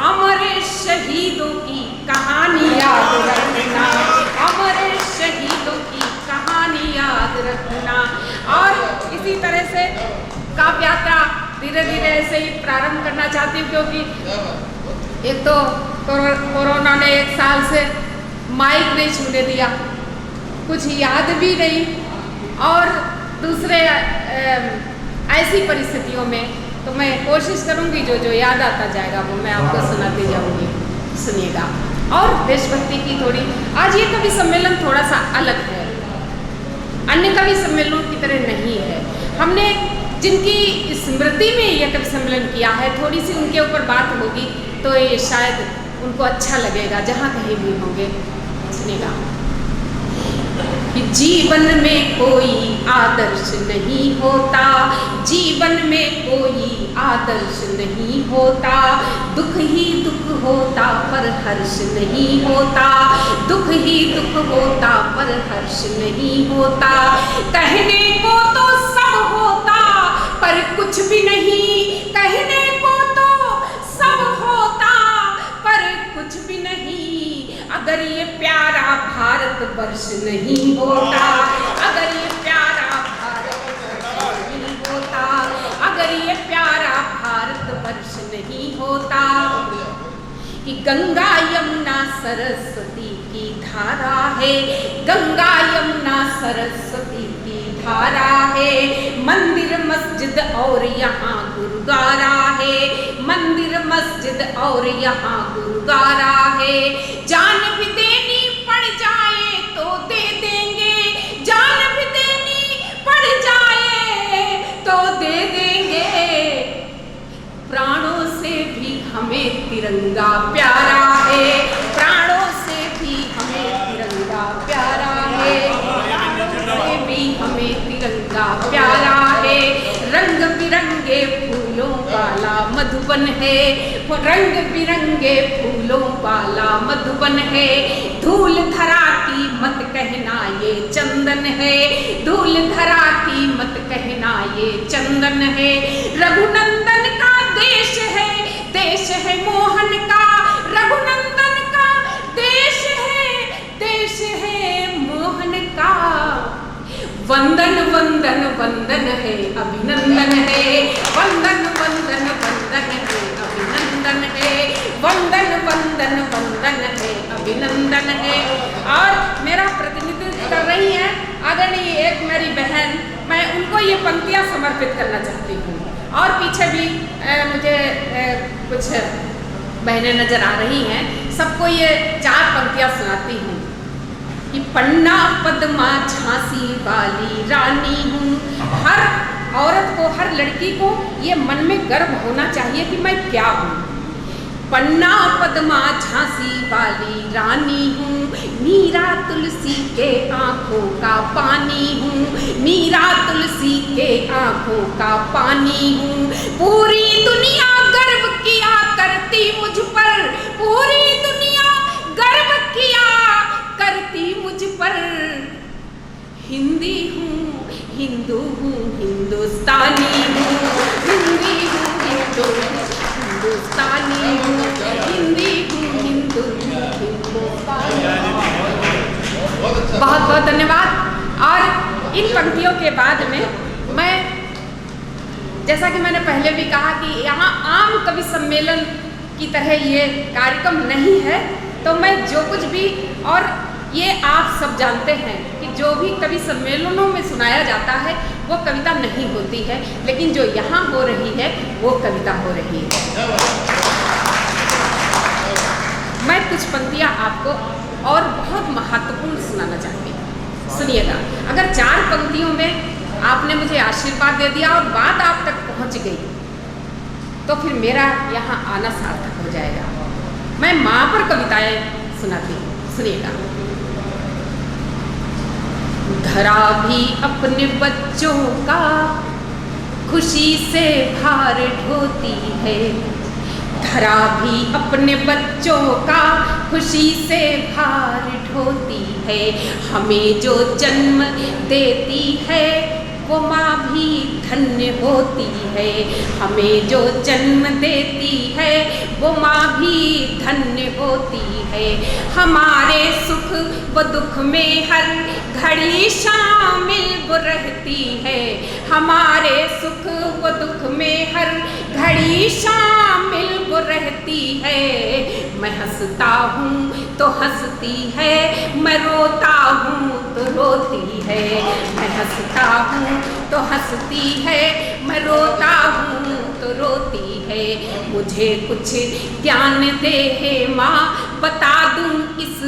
अमर शहीदों की कहानी याद रखना। अमर शहीदों की कहानी याद रखना। और इसी तरह से काव्य यात्रा धीरे धीरे ऐसे ही प्रारंभ करना चाहती हूँ, क्योंकि एक तो कोरोना ने 1 साल से माइक नहीं छूने दिया, कुछ याद भी नहीं, और दूसरे ऐसी परिस्थितियों में तो मैं कोशिश करूंगी जो जो याद आता जाएगा वो मैं आपको सुनाती जाऊंगी। सुनिएगा। और देशभक्ति की थोड़ी, आज ये कवि सम्मेलन थोड़ा सा अलग है, अन्य कवि सम्मेलनों की तरह नहीं है। हमने जिनकी स्मृति में यह कवि सम्मेलन किया है, थोड़ी सी उनके ऊपर बात होगी तो ये शायद उनको अच्छा लगेगा जहाँ कहीं भी होंगे। सुनिएगा कि जीवन में कोई आदर्श नहीं होता, जीवन में कोई आदर्श नहीं होता। दुख ही दुख होता पर हर्ष नहीं होता। दुख ही दुख होता पर हर्ष नहीं होता। कहने को तो सब होता पर कुछ भी नहीं। कहने को तो सब होता पर कुछ भी नहीं। अगर ये प्यारा भारत वर्ष नहीं होता, अगर ये प्यारा भारत वर्ष नहीं होता, अगर ये प्यारा भारत वर्ष नहीं होता। कि गंगा यमुना सरस्वती की धारा है, गंगा यमुना सरस्वती की धारा है। मंदिर मस्जिद और यहाँ गुरुद्वारा है, मंदिर मस्जिद और यहाँ गुरुद्वारा है। जान भी देनी पड़ जाए तो दे देंगे, जान भी देनी पड़ जाए तो दे देंगे। प्राणों से भी हमें तिरंगा प्यारा है, प्राणों से भी हमें तिरंगा प्यारा है, प्राणों से भी हमें तिरंगा प्यारा है। रंग बिरंगे फूलों वाला मधुबन है, रंग बिरंगे फूलों वाला मधुबन है। धूल धरा की मत कहना ये चंदन है, धूल धरा की मत कहना ये चंदन है। रघुनंदन का देश है, देश है मोहन का। रघुनंदन का देश है, देश का। वंदन वंदन वंदन है अभिनंदन है, वंदन वंदन वंदन है अभिनंदन है, वंदन वंदन वंदन है अभिनंदन है। और मेरा प्रतिनिधित्व कर रही हैं आदरणीय एक मेरी बहन, मैं उनको ये पंक्तियाँ समर्पित करना चाहती हूँ। और पीछे भी मुझे कुछ बहनें नजर आ रही हैं, सबको ये 4 पंक्तियाँ सुनाती हूँ कि पन्ना पद्मा झांसी वाली रानी हूँ। हर औरत को, हर लड़की को ये मन में गर्व होना चाहिए कि मैं क्या हूँ। पन्ना पद्मा झांसी वाली रानी हूँ, मीरा तुलसी के आँखों का पानी हूँ, मीरा तुलसी के आँखों का पानी हूँ। पूरी दुनिया गर्व किया करती मुझ पर, पूरी दुनिया गर्व किया करती मुझ पर। हिंदी हूँ, हिंदू हूँ, हिंदुस्तानी हूँ, हिंदी हूँ, हिंदुस्तानी हूँ, हिंदी हूँ, हिंदुस्तानी। बहुत बहुत धन्यवाद। और इन पंक्तियों के बाद में मैं, जैसा कि मैंने पहले भी कहा कि यहाँ आम कवि सम्मेलन की तरह ये कार्यक्रम नहीं है, तो मैं जो कुछ भी, और ये आप सब जानते हैं कि जो भी कवि सम्मेलनों में सुनाया जाता है वो कविता नहीं होती है, लेकिन जो यहाँ हो रही है वो कविता हो रही है। मैं कुछ पंक्तियाँ आपको और बहुत महत्वपूर्ण सुनाना चाहती हूँ, सुनिएगा। अगर 4 पंक्तियों में आपने मुझे आशीर्वाद दे दिया और बात आप तक पहुँच गई, तो फिर मेरा यहाँ आना सार्थक हो जाएगा। मैं माँ पर कविताएं सुनाती हूँ, सुनिएगा। धरा भी अपने बच्चों का खुशी से भार ढोती है, धरा भी अपने बच्चों का खुशी से भार ढोती है। हमें जो जन्म देती है वो माँ भी धन्य होती है, हमें जो जन्म देती है वो माँ भी धन्य होती है। हमारे सुख व दुख में हर घड़ी शामिल वो रहती है, हमारे सुख व दुख में हर घड़ी शामिल वो रहती है। मैं हंसता हूँ तो हंसती है, मैं रोता हूँ तो रोती है, मैं हंसता हूँ तो हंसती है, मैं रोता हूँ तो रोती है। मुझे कुछ ज्ञान दे हे माँ, बता दूँ इस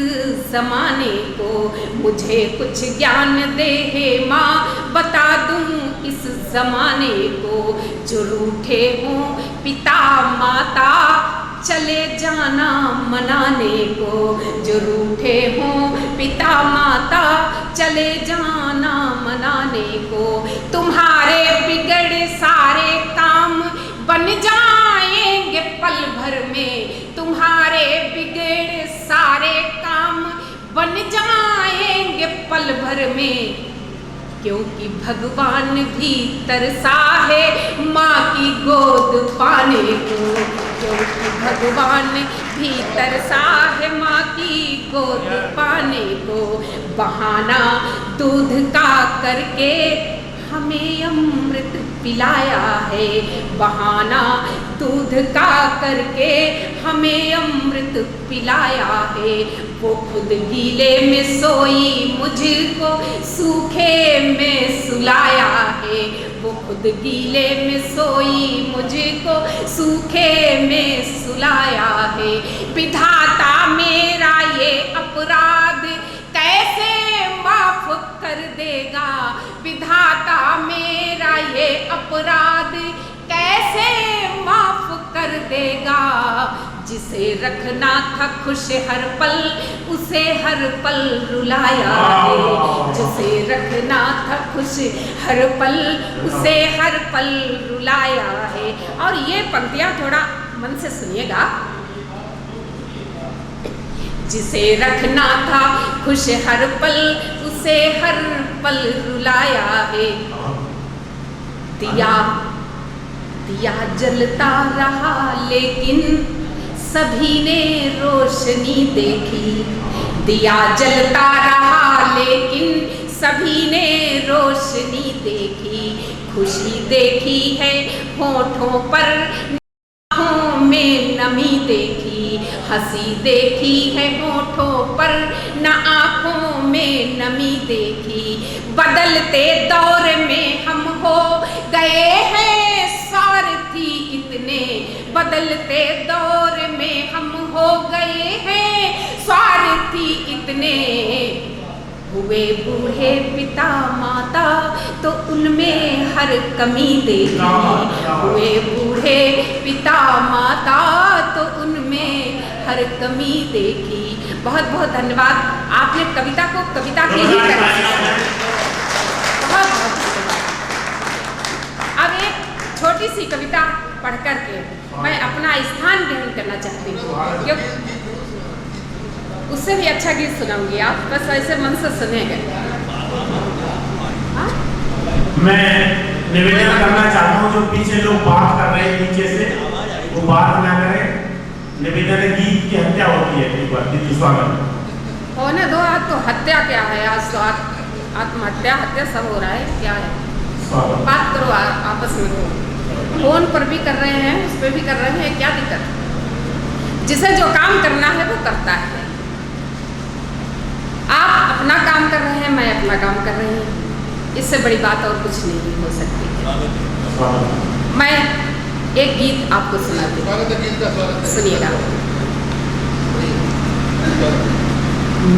ज़माने को, मुझे कुछ ज्ञान दे हे माँ, बता दूँ इस ज़माने को। जो रूठे हों पिता माता चले जाना मनाने को, जो रूठे हों पिता माता चले जाना मनाने को। तुम्हारे बिगड़े सारे काम बन जाएंगे पल भर में, तुम्हारे बिगड़े सारे काम बन जाएंगे पल भर में। क्योंकि भगवान भी तरसा है माँ की गोद पाने को, क्योंकि भगवान भी तरसा है माँ की गोद पाने को। बहाना दूध का करके हमें अमृत पिलाया है, बहाना दूध का करके हमें अमृत पिलाया है। वो खुद गीले में सोई मुझको सूखे में सुलाया है, वो खुद गीले में सोई मुझको सूखे में सुलाया है। विधाता मेरा ये अपराध कैसे माफ कर देगा, विधाता मेरा ये अपराध कैसे माफ कर देगा। जिसे रखना था खुश हर पल उसे हर पल रुलाया है, जिसे रखना था खुश हर पल उसे हर पल रुलाया है। और ये पंक्तियाँ थोड़ा मन से सुनिएगा। जिसे रखना था खुश हर पल उसे हर पल रुलाया है। दिया दिया जलता रहा लेकिन सभी ने रोशनी देखी, दिया जलता रहा लेकिन देखी है होठों पर, आँखों में नमी देखी, हंसी देखी है होठों पर, न आँखों में नमी देखी। बदलते दौर में हम हो गए हैं स्वार्थी इतने, बदलते दौर में हम हो गए हैं स्वार्थी इतने। हुए बूढ़े पिता माता तो उनमें हर कमी देखी, हुए बूढ़े पिता माता तो उनमें हर कमी देखी। बहुत बहुत धन्यवाद, आपने कविता को कविता के ही तरह बहुत बहुत धन्यवाद। अब एक छोटी सी कविता पढ़ करके मैं अपना स्थान ग्रहण करना चाहती हूँ, क्योंकि उससे भी अच्छा गीत सुनाऊंगी, आप बस ऐसे मन से सुनेंगे। मैं निवेदन करना चाहता हूँ, जो पीछे लोग बात कर रहे हैं नीचे से, वो बात ना करें। निवेदन है, गीत की हत्या होती है एक बार दीदी स्वागत होने दो। आज तो हत्या क्या है, आज तो आत्महत्या हत्या सब हो रहा है, क्या है? बात करो आपस में, तो फोन पर भी कर रहे हैं, उस पर भी कर रहे हैं, क्या दिक्कत? जिसे जो काम करना है वो करता है। आप अपना काम कर रहे हैं, मैं अपना काम कर रही हूँ, इससे बड़ी बात और कुछ नहीं हो सकती है। मैं एक गीत आपको सुनाती हूँ, सुनिएगा।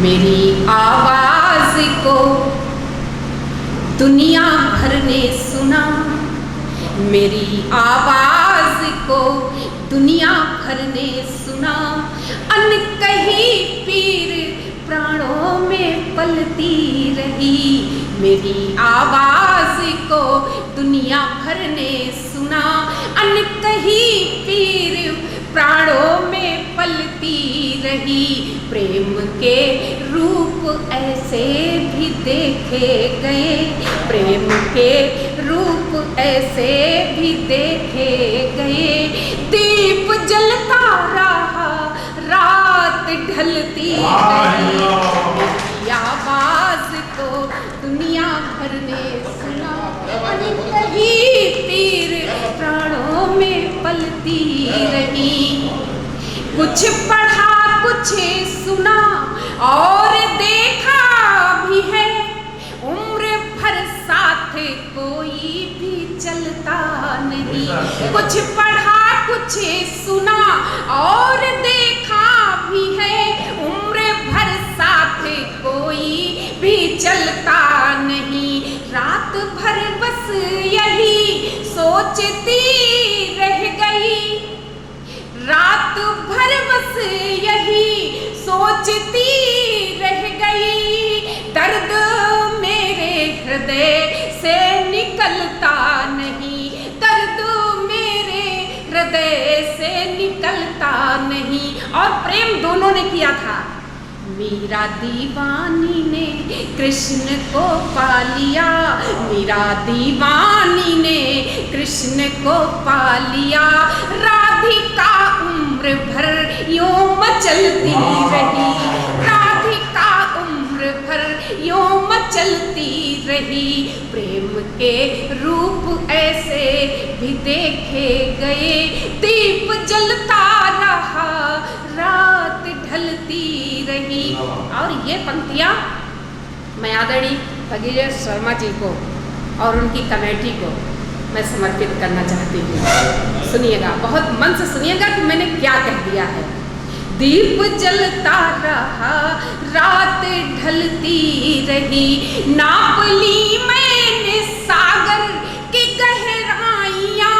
मेरी आवाज को दुनिया भर ने सुना, मेरी आवाज को दुनिया भर ने सुना, अनकही पीर प्राणों में पलती रही। मेरी आवाज को दुनिया भर ने सुना, अनकही पीर प्राणों में पलती रही। प्रेम के रूप ऐसे भी देखे गए, प्रेम के रूप ऐसे भी देखे गए। दीप जलता रहा, रात ढलती रही। मेरी आवाज को दुनिया भर ने सुना, कहीं तीर प्राणों में पलती रही। कुछ पढ़ा कुछ सुना और देखा भी है, उम्र भर साथ कोई भी चलता नहीं। कुछ पढ़ा कुछ सुना और देखा भी है, उम्र भर साथ कोई भी चलता नहीं। रात भर बस यही सोचती रह गई, रात भर बस यही सोचती रह गई। दर्द मेरे हृदय से निकलता नहीं, दर्द मेरे हृदय से निकलता नहीं। और प्रेम दोनों ने किया था। मीरा दीवानी ने कृष्ण को पा लिया, मीरा दीवानी ने कृष्ण को पा लिया। राधिका उम्र भर यूं मचलती रही, राधिका उम्र भर यूं मचलती रही। प्रेम के रूप ऐसे भी देखे गए, दीप जलता रहा, रात ढलती रही। और ये पंक्तियाँ मैं आदरणीय भगीरथ शर्मा जी को और उनकी कमेटी को मैं समर्पित करना चाहती हूँ। सुनिएगा, बहुत मन से सुनिएगा कि मैंने क्या कह दिया है। दीप जलता रहा, रात ढलती रही। नाप ली मैंने सागर की गहराइयाँ,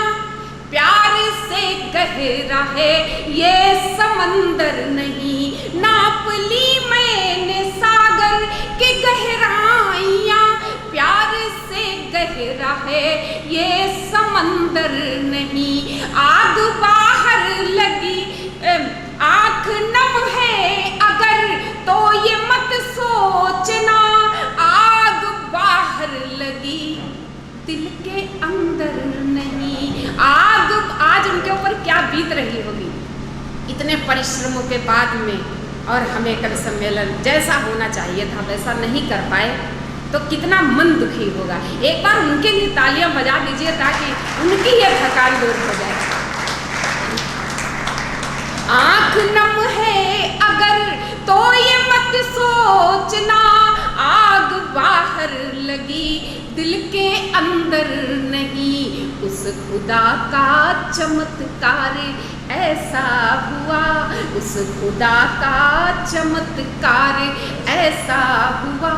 प्यार से गहरा है ये समंदर नहीं। नाप ली मैंने सागर की गहराइयाँ, प्यार से गहरा है ये समंदर नहीं। आग बाहर लगी, आँख नम है अगर तो ये मत सोचना, आग बाहर लगी दिल के अंदर नहीं। आग आज उनके ऊपर क्या बीत रही होगी, इतने परिश्रमों के बाद में। और हमें कवि सम्मेलन जैसा होना चाहिए था वैसा नहीं कर पाए, तो कितना मन दुखी होगा। एक बार उनके लिए तालियां बजा दीजिए ताकि उनकी ये थकान दूर हो जाए। आंख नम है अगर तो ये मत सोचना, आग बाहर लगी दिल के अंदर नहीं, उस खुदा का चमत्कार ऐसा हुआ, उस खुदा का चमत्कार ऐसा हुआ।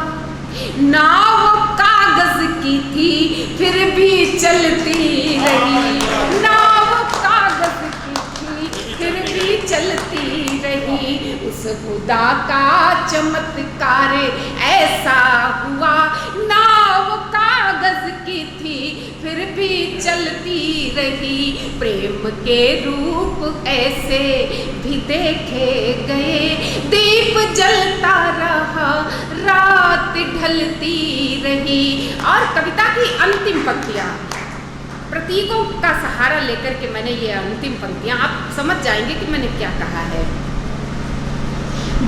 नाव कागज की थी फिर भी चलती रही, नाव कागज की थी फिर भी चलती रही, उस खुदा का चमत्कार ऐसा हुआ। नाव कागज की थी फिर भी चलती रही, प्रेम के रूप ऐसे भी देखे गए, दीप जलता रहा रात ढलती रही। और कविता की अंतिम पंक्तियां, प्रतीकों का सहारा लेकर के मैंने ये अंतिम पंक्तियां, आप समझ जाएंगे कि मैंने क्या कहा है।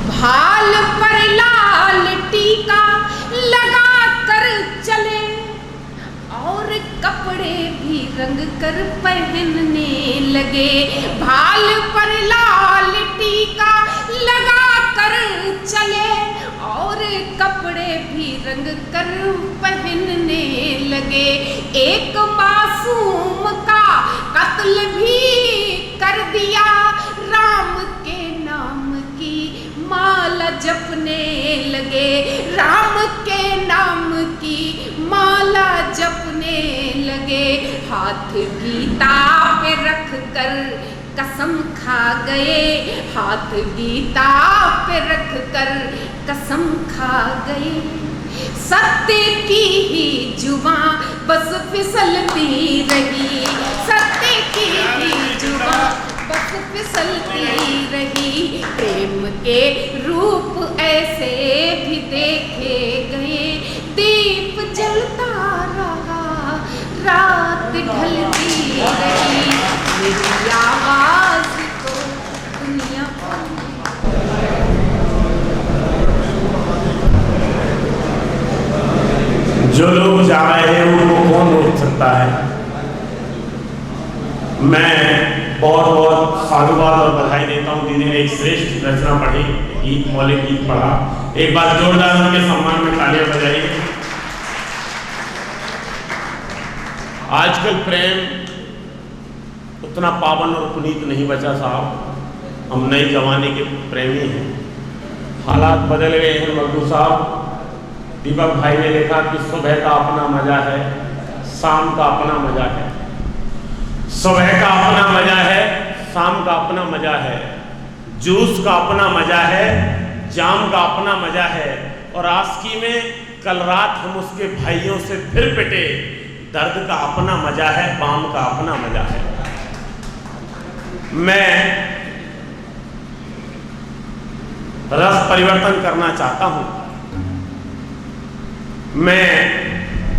भाल पर लाल टीका लगा कर चले और कपड़े भी रंग कर पहनने लगे, भाल पर लाल टीका लगा कर चले और कपड़े भी रंग कर पहनने लगे। एक मासूम का कत्ल भी कर दिया, राम के नाम की माला जपने लगे, राम के नाम की माला जपने लगे। हाथ गीता पे रख कर कसम खा गए, हाथ गीता पे रख कर कसम खा गए। सत्य की ही जुबां बस फिसलती रही, सत्य की ही जुबां बस फिसलती रही, प्रेम के रूप ऐसे भी देखे गए, दीप जलता रहा रात ढलती रही, मेरी आवाज को दुनिया जो लोग जा रहे हैं उनको कौन रोक सकता है। मैं बहुत बहुत साधुवाद और बधाई देता हूँ। दीदी ने एक श्रेष्ठ रचना पढ़ी, गीत मौलिक गीत पढ़ा, एक बार जोरदार उनके सम्मान में तालियां बजाइए। आजकल प्रेम उतना पावन और पुनीत नहीं बचा साहब, हम नए जमाने के प्रेमी हैं, हालात बदल गए हैं। मल्लू साहब, दीपक भाई ने लिखा कि सुबह का अपना मजा है, शाम का अपना मजा है, सुबह का अपना मजा है, शाम का अपना मजा है, जूस का अपना मजा है, जाम का अपना मजा है, और आस्की में कल रात हम उसके भाइयों से फिर पिटे, दर्द का अपना मजा है, बाम का अपना मजा है। मैं रस परिवर्तन करना चाहता हूं। मैं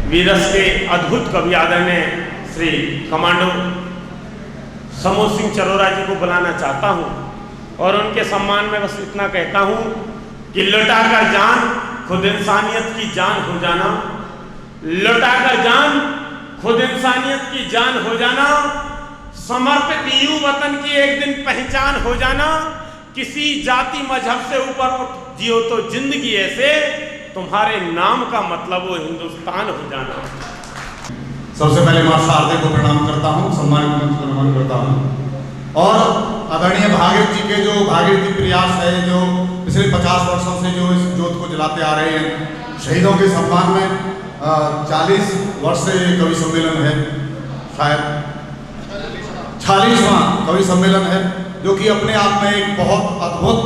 वीरस के अद्भुत कवि आदरणीय श्री कमांडो समो सिंह चरोरा जी को बुलाना चाहता हूं और उनके सम्मान में बस इतना कहता हूं कि लुटाकर जान खुद इंसानियत की जान हो जाना, लुटाकर जान खुद इंसानियत की जान हो जाना, समर्पित यू वतन की एक दिन पहचान हो जाना, किसी जाति मजहब से ऊपर उठ जियो तो जिंदगी ऐसे, तुम्हारे नाम का मतलब वो हिंदुस्तान हो जाना। सबसे पहले मां शारदे को प्रणाम करता हूँ, सम्मान को नमन करता हूँ। और आदरणीय भागीरथ जी के जो भागीरथी प्रयास है, जो पिछले 50 वर्षों से जो इस ज्योत को जलाते आ रहे हैं, शहीदों के सम्मान में 40 वर्ष से कवि सम्मेलन है, शायद 40वां कवि सम्मेलन है, जो कि अपने आप में एक बहुत अद्भुत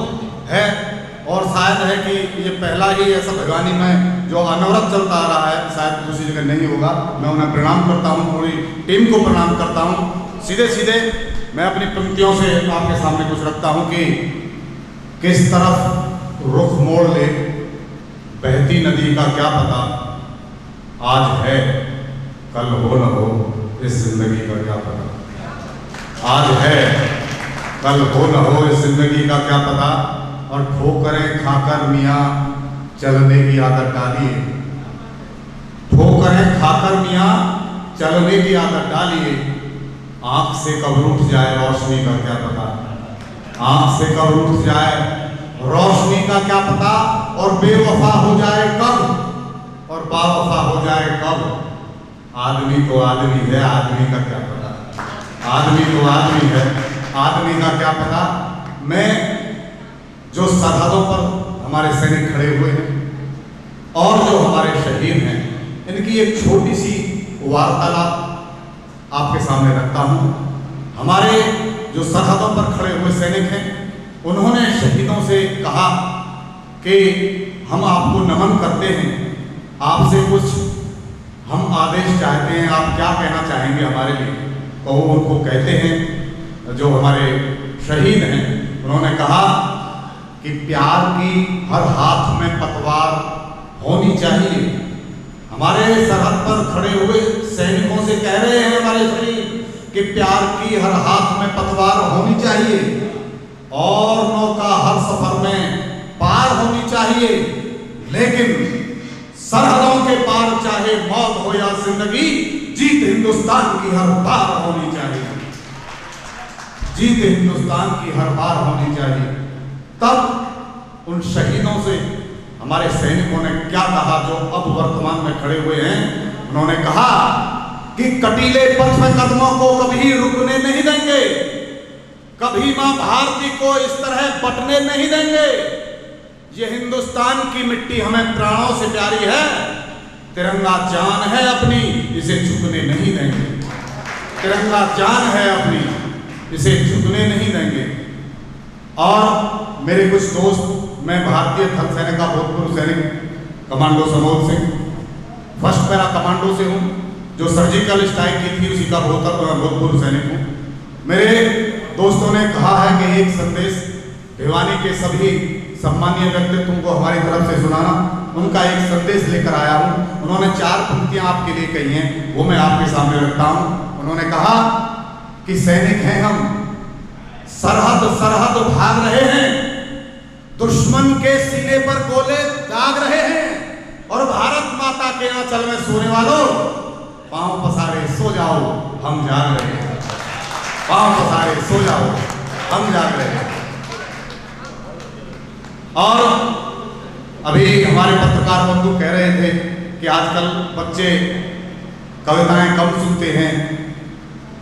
है। और शायद है कि ये पहला ही ऐसा भगवानी में जो अनवरत चलता आ रहा है, शायद दूसरी जगह नहीं होगा। मैं उन्हें प्रणाम करता हूँ, पूरी टीम को प्रणाम करता हूँ। सीधे सीधे मैं अपनी पंक्तियों से आपके सामने कुछ रखता हूँ कि किस तरफ रुख मोड़ ले बहती नदी का क्या पता, आज है कल हो न हो इस जिंदगी का क्या पता, आज है कल हो न हो इस जिंदगी का क्या पता, और ठोकरें खाकर मियाँ चलने की आदत डाली है, करें खाकर मियाँ चलने की आदत डालिए, आंख से कब रूठ जाए रोशनी का क्या पता, आंख से कब रूठ जाए रोशनी का क्या पता, और बेवफा हो जाए कब और बावफा हो जाए कब। आदमी तो आदमी है, आदमी का क्या पता, आदमी तो आदमी है, आदमी का क्या पता। मैं जो सरहदों पर हमारे सैनिक खड़े हुए हैं और जो हमारे शहीद हैं, इनकी एक छोटी सी वार्तालाप आपके सामने रखता हूं। हमारे जो सरहदों पर खड़े हुए सैनिक हैं, उन्होंने शहीदों से कहा कि हम आपको नमन करते हैं, आपसे कुछ हम आदेश चाहते हैं, आप क्या कहना चाहेंगे हमारे लिए। तो वो उनको कहते हैं, जो हमारे शहीद हैं, उन्होंने कहा कि प्यार की हर हाथ में पतवार होनी चाहिए। हमारे सरहद पर खड़े हुए सैनिकों से कह रहे हैं हमारे शहीद कि प्यार की हर हाथ में पतवार होनी चाहिए और नौका हर सफर में पार होनी चाहिए, लेकिन सरहदों के पार चाहे मौत हो या जिंदगी, जीत हिंदुस्तान की हर बार होनी चाहिए, जीत हिंदुस्तान की हर बार होनी चाहिए। तब उन शहीदों से हमारे सैनिकों ने क्या कहा जो अब वर्तमान में खड़े हुए हैं। उन्होंने कहा कि कटीले पथ में कदमों को कभी रुकने नहीं देंगे, कभी मां भारती को इस तरह बटने नहीं देंगे। ये हिंदुस्तान की मिट्टी हमें प्राणों से प्यारी है, तिरंगा जान है अपनी, इसे झुकने नहीं देंगे, तिरंगा जान है अपनी, इसे झुकने नहीं देंगे। और मेरे कुछ दोस्त, मैं भारतीय थल सेना का भूतपूर्व सैनिक commando Samod Singh, first para commando से हूँ, जो सर्जिकल स्ट्राइक की थी उसी का भूतपूर्व सैनिक हूँ। मेरे दोस्तों ने कहा है कि एक संदेश भिवानी के सभी सम्मानीय व्यक्तित्वों को हमारी तरफ से सुनाना, उनका एक संदेश लेकर आया हूँ। उन्होंने 4 पंक्तियां आपके लिए कही हैं, वो मैं आपके सामने रखता हूँ। उन्होंने कहा कि सैनिक हैं हम, सरहद सरहद भाग रहे हैं, दुश्मन के सीने पर गोले दाग रहे हैं, और भारत माता के आंचल में सोने वालों, पांव पसारे सो जाओ, हम जाग रहे हैं, पांव पसारे सो जाओ, हम जाग रहे हैं। और अभी हमारे पत्रकार बंधु कह रहे थे कि आजकल बच्चे कविताएं कम सुनते हैं,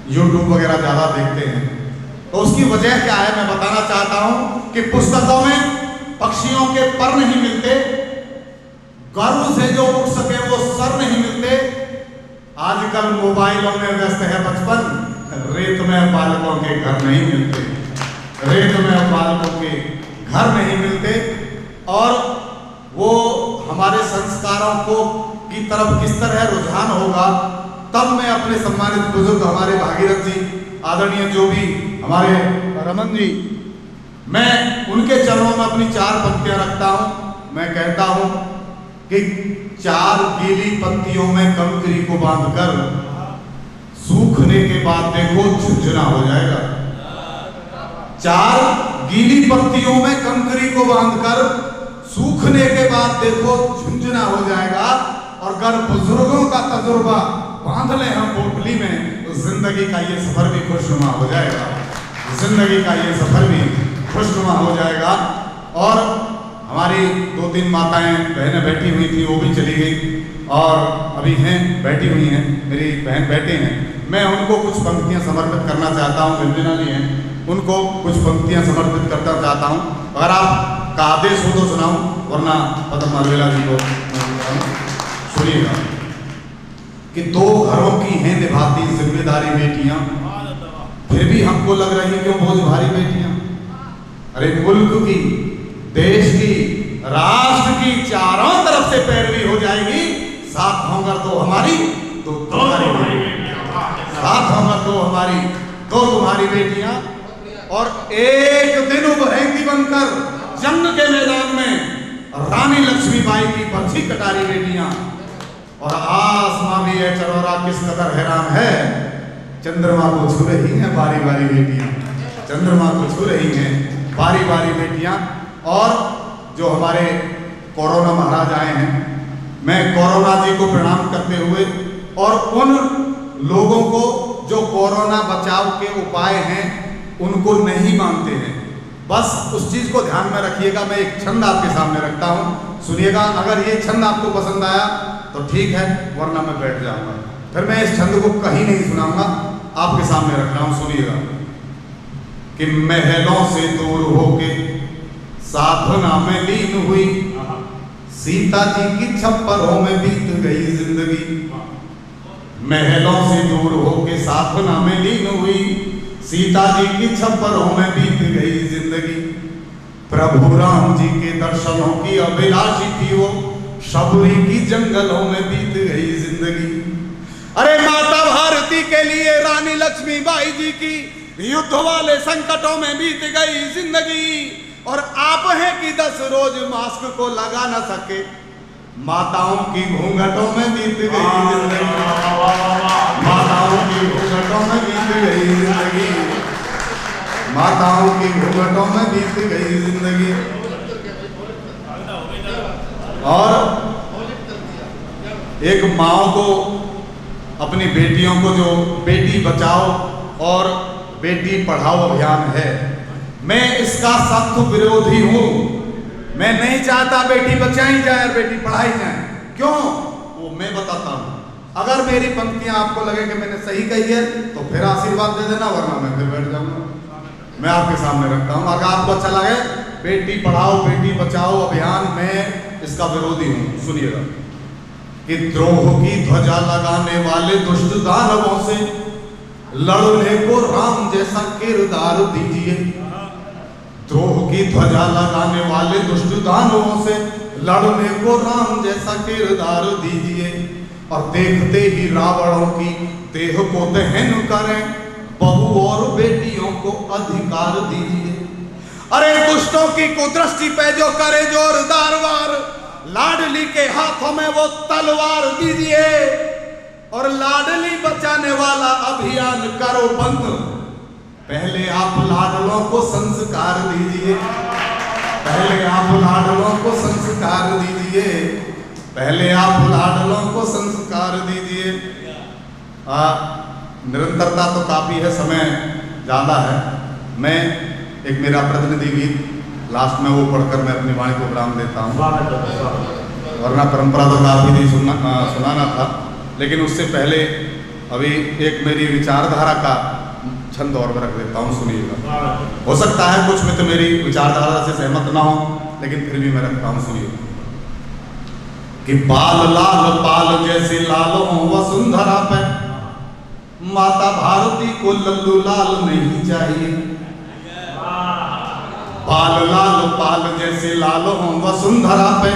यूट्यूब वगैरह ज़्यादा देखते हैं। तो उसकी वजह क्या है मैं बताना चाहता हूं कि पुस्तकों में पक्षियों के पर नहीं मिलते, गर्व से जो उठ सके वो सर नहीं मिलते। आजकल मोबाइलों में व्यस्त है बचपन, रेत में बालकों के घर नहीं मिलते, रेत में बालकों के घर नहीं मिलते। और वो हमारे संस्कारों को की तरफ किस तरह रुझान होगा, तब मैं अपने सम्मानित बुजुर्ग हमारे भागीरथ जी, आदरणीय जो भी हमारे रमन जी, मैं उनके चरणों में अपनी 4 पंक्तियां रखता हूं। मैं कहता हूं कि 4 गीली पत्तियों में कंकरी को बांधकर सूखने के बाद देखो झुंझुना हो जाएगा। 4 गीली पत्तियों में कंकरी को बांधकर सूखने के बाद देखो झुंझुना हो जाएगा। और अगर बुजुर्गों का तजुर्बा बांध ले हम पोटली में, तो जिंदगी का ये सफर भी खुशनुमा हो जाएगा, जिंदगी का ये सफर भी खुशनुमा हो जाएगा। और हमारी 2-3 माताएं बहनें बैठी हुई थी, वो भी चली गई, और अभी हैं बैठी हुई हैं, मेरी बहन बैठे हैं। मैं उनको कुछ पंक्तियां समर्पित करना चाहता हूँ, विंजना जी हैं, उनको कुछ पंक्तियां समर्पित करना चाहता हूँ। अगर आप का आदेश हो तो सुनाऊं, वरना पद्म मालवेला जी को सुनिएगा। कि 2 घरों की हैं निभाती जिम्मेदारी बेटियां, फिर भी हमको लग रही क्यों बोझ भारी बेटियां। अरे मुल्क की, देश की, राष्ट्र की चारों तरफ से पैरवी हो जाएगी, साथ होंगे तो हमारी तो तुम्हारी बेटियां, साथ होंगे तो हमारी तो तुम्हारी बेटियां। और एक दिन उभरेंगी बनकर जंग के मैदान में रानी लक्ष्मीबाई की बरछी कटारी बेटियां। और आसमां भी है चरोरा किस कदर हैरान है, चंद्रमा को छू रही हैं बारी बारी बेटियां, चंद्रमा को छू रही हैं बारी बारी बेटियां। और जो हमारे कोरोना महाराज आए हैं, मैं कोरोना जी को प्रणाम करते हुए और उन लोगों को जो कोरोना बचाव के उपाय हैं उनको नहीं मानते हैं, बस उस चीज को ध्यान में रखिएगा। मैं एक छंद आपके सामने रखता हूं, सुनिएगा। अगर ये छंद आपको पसंद आया तो ठीक है, वरना मैं बैठ जाऊंगा। फिर मैं इस छंद को कहीं नहीं सुनाऊंगा, आपके सामने रख रहा हूं, सुनिएगा। कि महलों से दूर होके साधना में लीन हुई, सीता जी की छप्परों में बीत गई जिंदगी। महलों से दूर होके साधना में लीन हुई, सीता जी की छप्परों में बीत गई जिंदगी। प्रभु राम जी के दर्शनों की अभिलाषी थी वो, शबरी की जंगलों में बीत गई जिंदगी। अरे माता भारती के लिए रानी लक्ष्मीबाई जी की युद्ध वाले संकटों में बीत गई जिंदगी। और आप हैं कि 10 रोज मास्क को लगा न सके, माताओं की घूंघटों में बीत गई जिंदगी। माताओं की घूंघटों में बीत गई जिंदगी। माताओं की घूंघटों में बीत गई जिंदगी। और एक माँ को अपनी बेटियों को, जो बेटी बचाओ और बेटी पढ़ाओ अभियान है, मैं इसका सख्त विरोधी हूं। मैं नहीं चाहता बेटी बचाई जाए और बेटी पढ़ाई जाए। क्यों, वो मैं बताता हूं। अगर मेरी पंक्तियां आपको लगे कि मैंने सही कही है तो फिर आशीर्वाद दे देना, वरना मैं फिर बैठ जाऊंगा। मैं आपके सामने रखता हूं। अगर आपको अच्छा लगे बेटी पढ़ाओ बेटी बचाओ अभियान, मैं इसका विरोधी हूं। सुनिएगा कि द्रोह की ध्वजा लगाने वाले दुष्ट दानवों से लड़ने को राम जैसा किरदार दीजिए। द्रोह की ध्वजा लगाने वाले दुष्ट दानवों से लड़ने को राम जैसा किरदार दीजिए। और देखते ही रावणों की देह को दहन करें, बहू और बेटियों को अधिकार दीजिए। अरे दुष्टों की कुदृष्टि पे जो करे जोरदार वार, लाडली के हाथों में वो तलवार दीजिए। और लाडली बचाने वाला अभियान करो बंद, पहले आप लाडलों को संस्कार दीजिए। पहले आप लाडलों को संस्कार दीजिए। पहले आप लाडलों को संस्कार दीजिए। निरंतरता तो काफी है, समय ज्यादा है। मैं एक मेरा प्रतिनिधि गीत लास्ट में वो पढ़कर मैं अपनी वाणी को विराम देता हूँ, वरना परंपरा तो काफी नहीं सुनाना था। लेकिन उससे पहले अभी एक मेरी विचारधारा का छंद और रख देता हूँ, सुनिएगा। हो सकता है कुछ मित्र मेरी विचारधारा से सहमत ना हो, लेकिन फिर भी मैं रखता हूँ, सुनिएगा। कि बाल लाल पाल जैसे लाल हो वसुंधरा पे, माता भारती को लल्लू लाल नहीं चाहिए। बाल लाल पाल जैसे लाल हो वसुंधरा पे,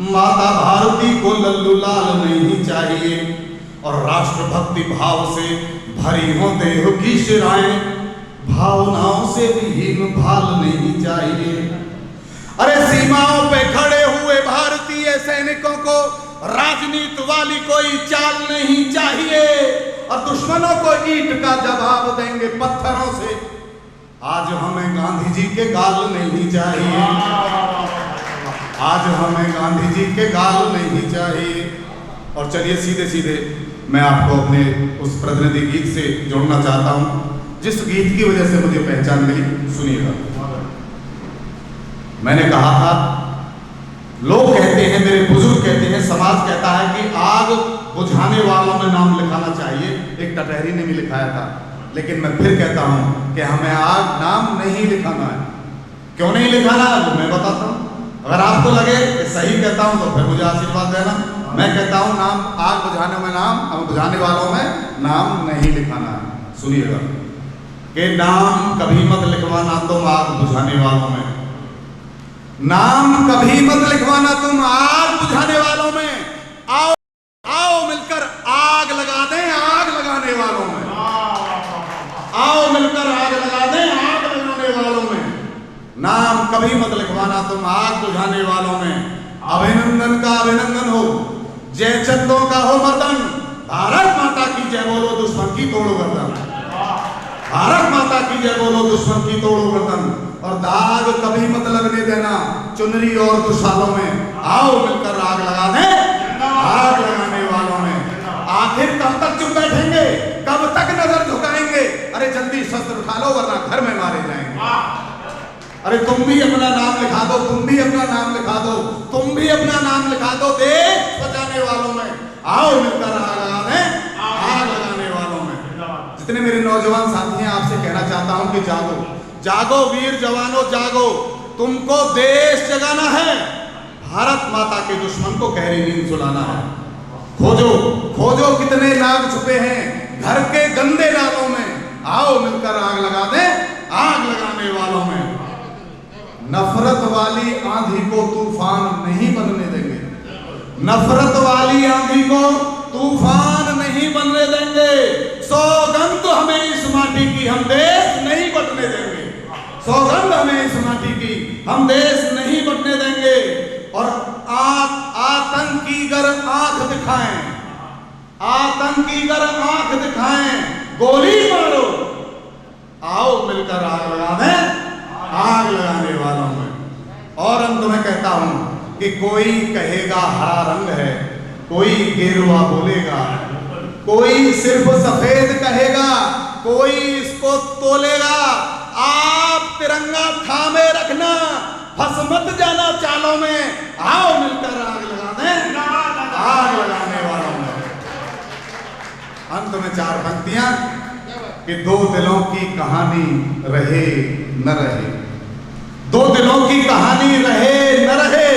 माता भारती को लल्लू लाल नहीं चाहिए। और राष्ट्रभक्ति भाव से भरी हो देह की शिराएं, भावनाओं से विहीन भाल नहीं चाहिए। अरे सीमाओं पे खड़े हुए भारतीय सैनिकों को राजनीति वाली कोई चाल नहीं चाहिए। और दुश्मनों को ईंट का जवाब देंगे पत्थरों से। आज हमें गांधी जी के गाल नहीं चाहिए। आज हमें गांधी जी के गाल नहीं चाहिए। और चलिए सीधे सीधे मैं आपको अपने उस प्रतिनिधि गीत से जोड़ना चाहता हूं, जिस गीत की वजह से मुझे पहचान मिली। सुनिएगा। मैंने कहा था, लोग कहते हैं, मेरे बुजुर्ग कहते हैं, समाज कहता है कि आग बुझाने वालों में नाम लिखाना चाहिए। एक टटहरी ने भी लिखाया था, लेकिन मैं फिर कहता हूं कि हमें आग नाम नहीं लिखाना है। क्यों नहीं लिखाना है वो मैं बताता हूं। अगर आपको लगे कि सही कहता हूं तो फिर मुझे आशीर्वाद देना। मैं कहता हूं नाम आग बुझाने में नाम, बुझाने वालों में नाम नहीं लिखाना है। सुनिएगा कि नाम कभी मत लिखवाना तुम आग बुझाने वालों में। नाम कभी मत लिखवाना तुम आग बुझाने वालों में। आओ आओ मिलकर आग लगा दें आग लगाने वालों में। आओ मिलकर आग लगा दें आग लगाने वालों में। नाम कभी मत लिखवाना तुम आग बुझाने वालों में। अभिनंदन का अभिनंदन हो, जय चंदों का हो मर्दन। भारत माता की जय बोलो, दुश्मन की तोड़ो गर्दन। भारत माता की जय बोलो, दुश्मन की तोड़ो गर्दन। और दाग कभी मत लगने देना चुनरी और दुशालों में। आओ मिलकर आग लगा दें लो वरना घर में मारे जाएंगे। अरे तुम भी अपना नाम लिखा दो, तुम भी अपना नाम लिखा दो, तुम भी अपना नाम लिखा दो देश बचाने वालों में। आओ मिलकर आग लगाने वालों में। जितने मेरे नौजवान साथी हैं आपसे कहना चाहता हूं कि जागो, जागो वीर जवानों जागो, तुमको देश जगाना है, भारत माता के दुश्मन को गहरी नींद सुलाना है। खोजो खोजो कितने नाग छुपे हैं घर के गंदे नालों में, आओ मिलकर आग लगा दें आग लगाने वालों में। नफरत वाली आंधी को तूफान नहीं बनने देंगे, नफरत वाली आंधी को तूफान नहीं बनने देंगे। सौगंध हमें इस माटी की, हम देश नहीं बटने देंगे। सौगंध हमें इस माटी की, हम देश नहीं बटने देंगे। और आतंकीगर आंख दिखाएं, आतंकीगर आंख दिखाएं, गोली मारो, आओ मिलकर आग लगा दें आग लगाने वालों में। और अंत में कहता हूं कि कोई कहेगा हरा रंग है, कोई गेरुआ बोलेगा, कोई सिर्फ सफेद कहेगा, कोई इसको तोलेगा। आप तिरंगा थामे रखना, फंस मत जाना चालों में, आओ मिलकर आग लगा दें आग लगाने वालों में। अंत में 4 पंक्तियां कि 2 दिलों की कहानी रहे न रहे, 2 दिलों की कहानी रहे न रहे,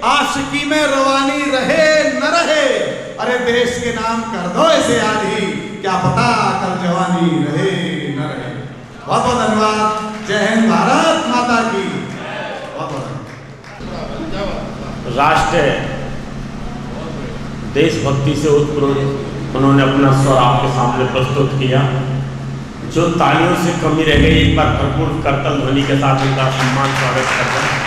आशिकी में रवानी रहे न रहे। अरे देश के नाम कर दो इसे आज ही, क्या पता कल जवानी रहे न रहे। बहुत बहुत धन्यवाद। जय हिंद, भारत माता की। बहुत बहुत राष्ट्र देशभक्ति से उत्प्रोत उन्होंने अपना स्वर आपके सामने प्रस्तुत किया। जो तालियों से कमी रह गई, एक बार भरपूर करतल ध्वनि के साथ इनका सम्मान स्वागत करते हैं।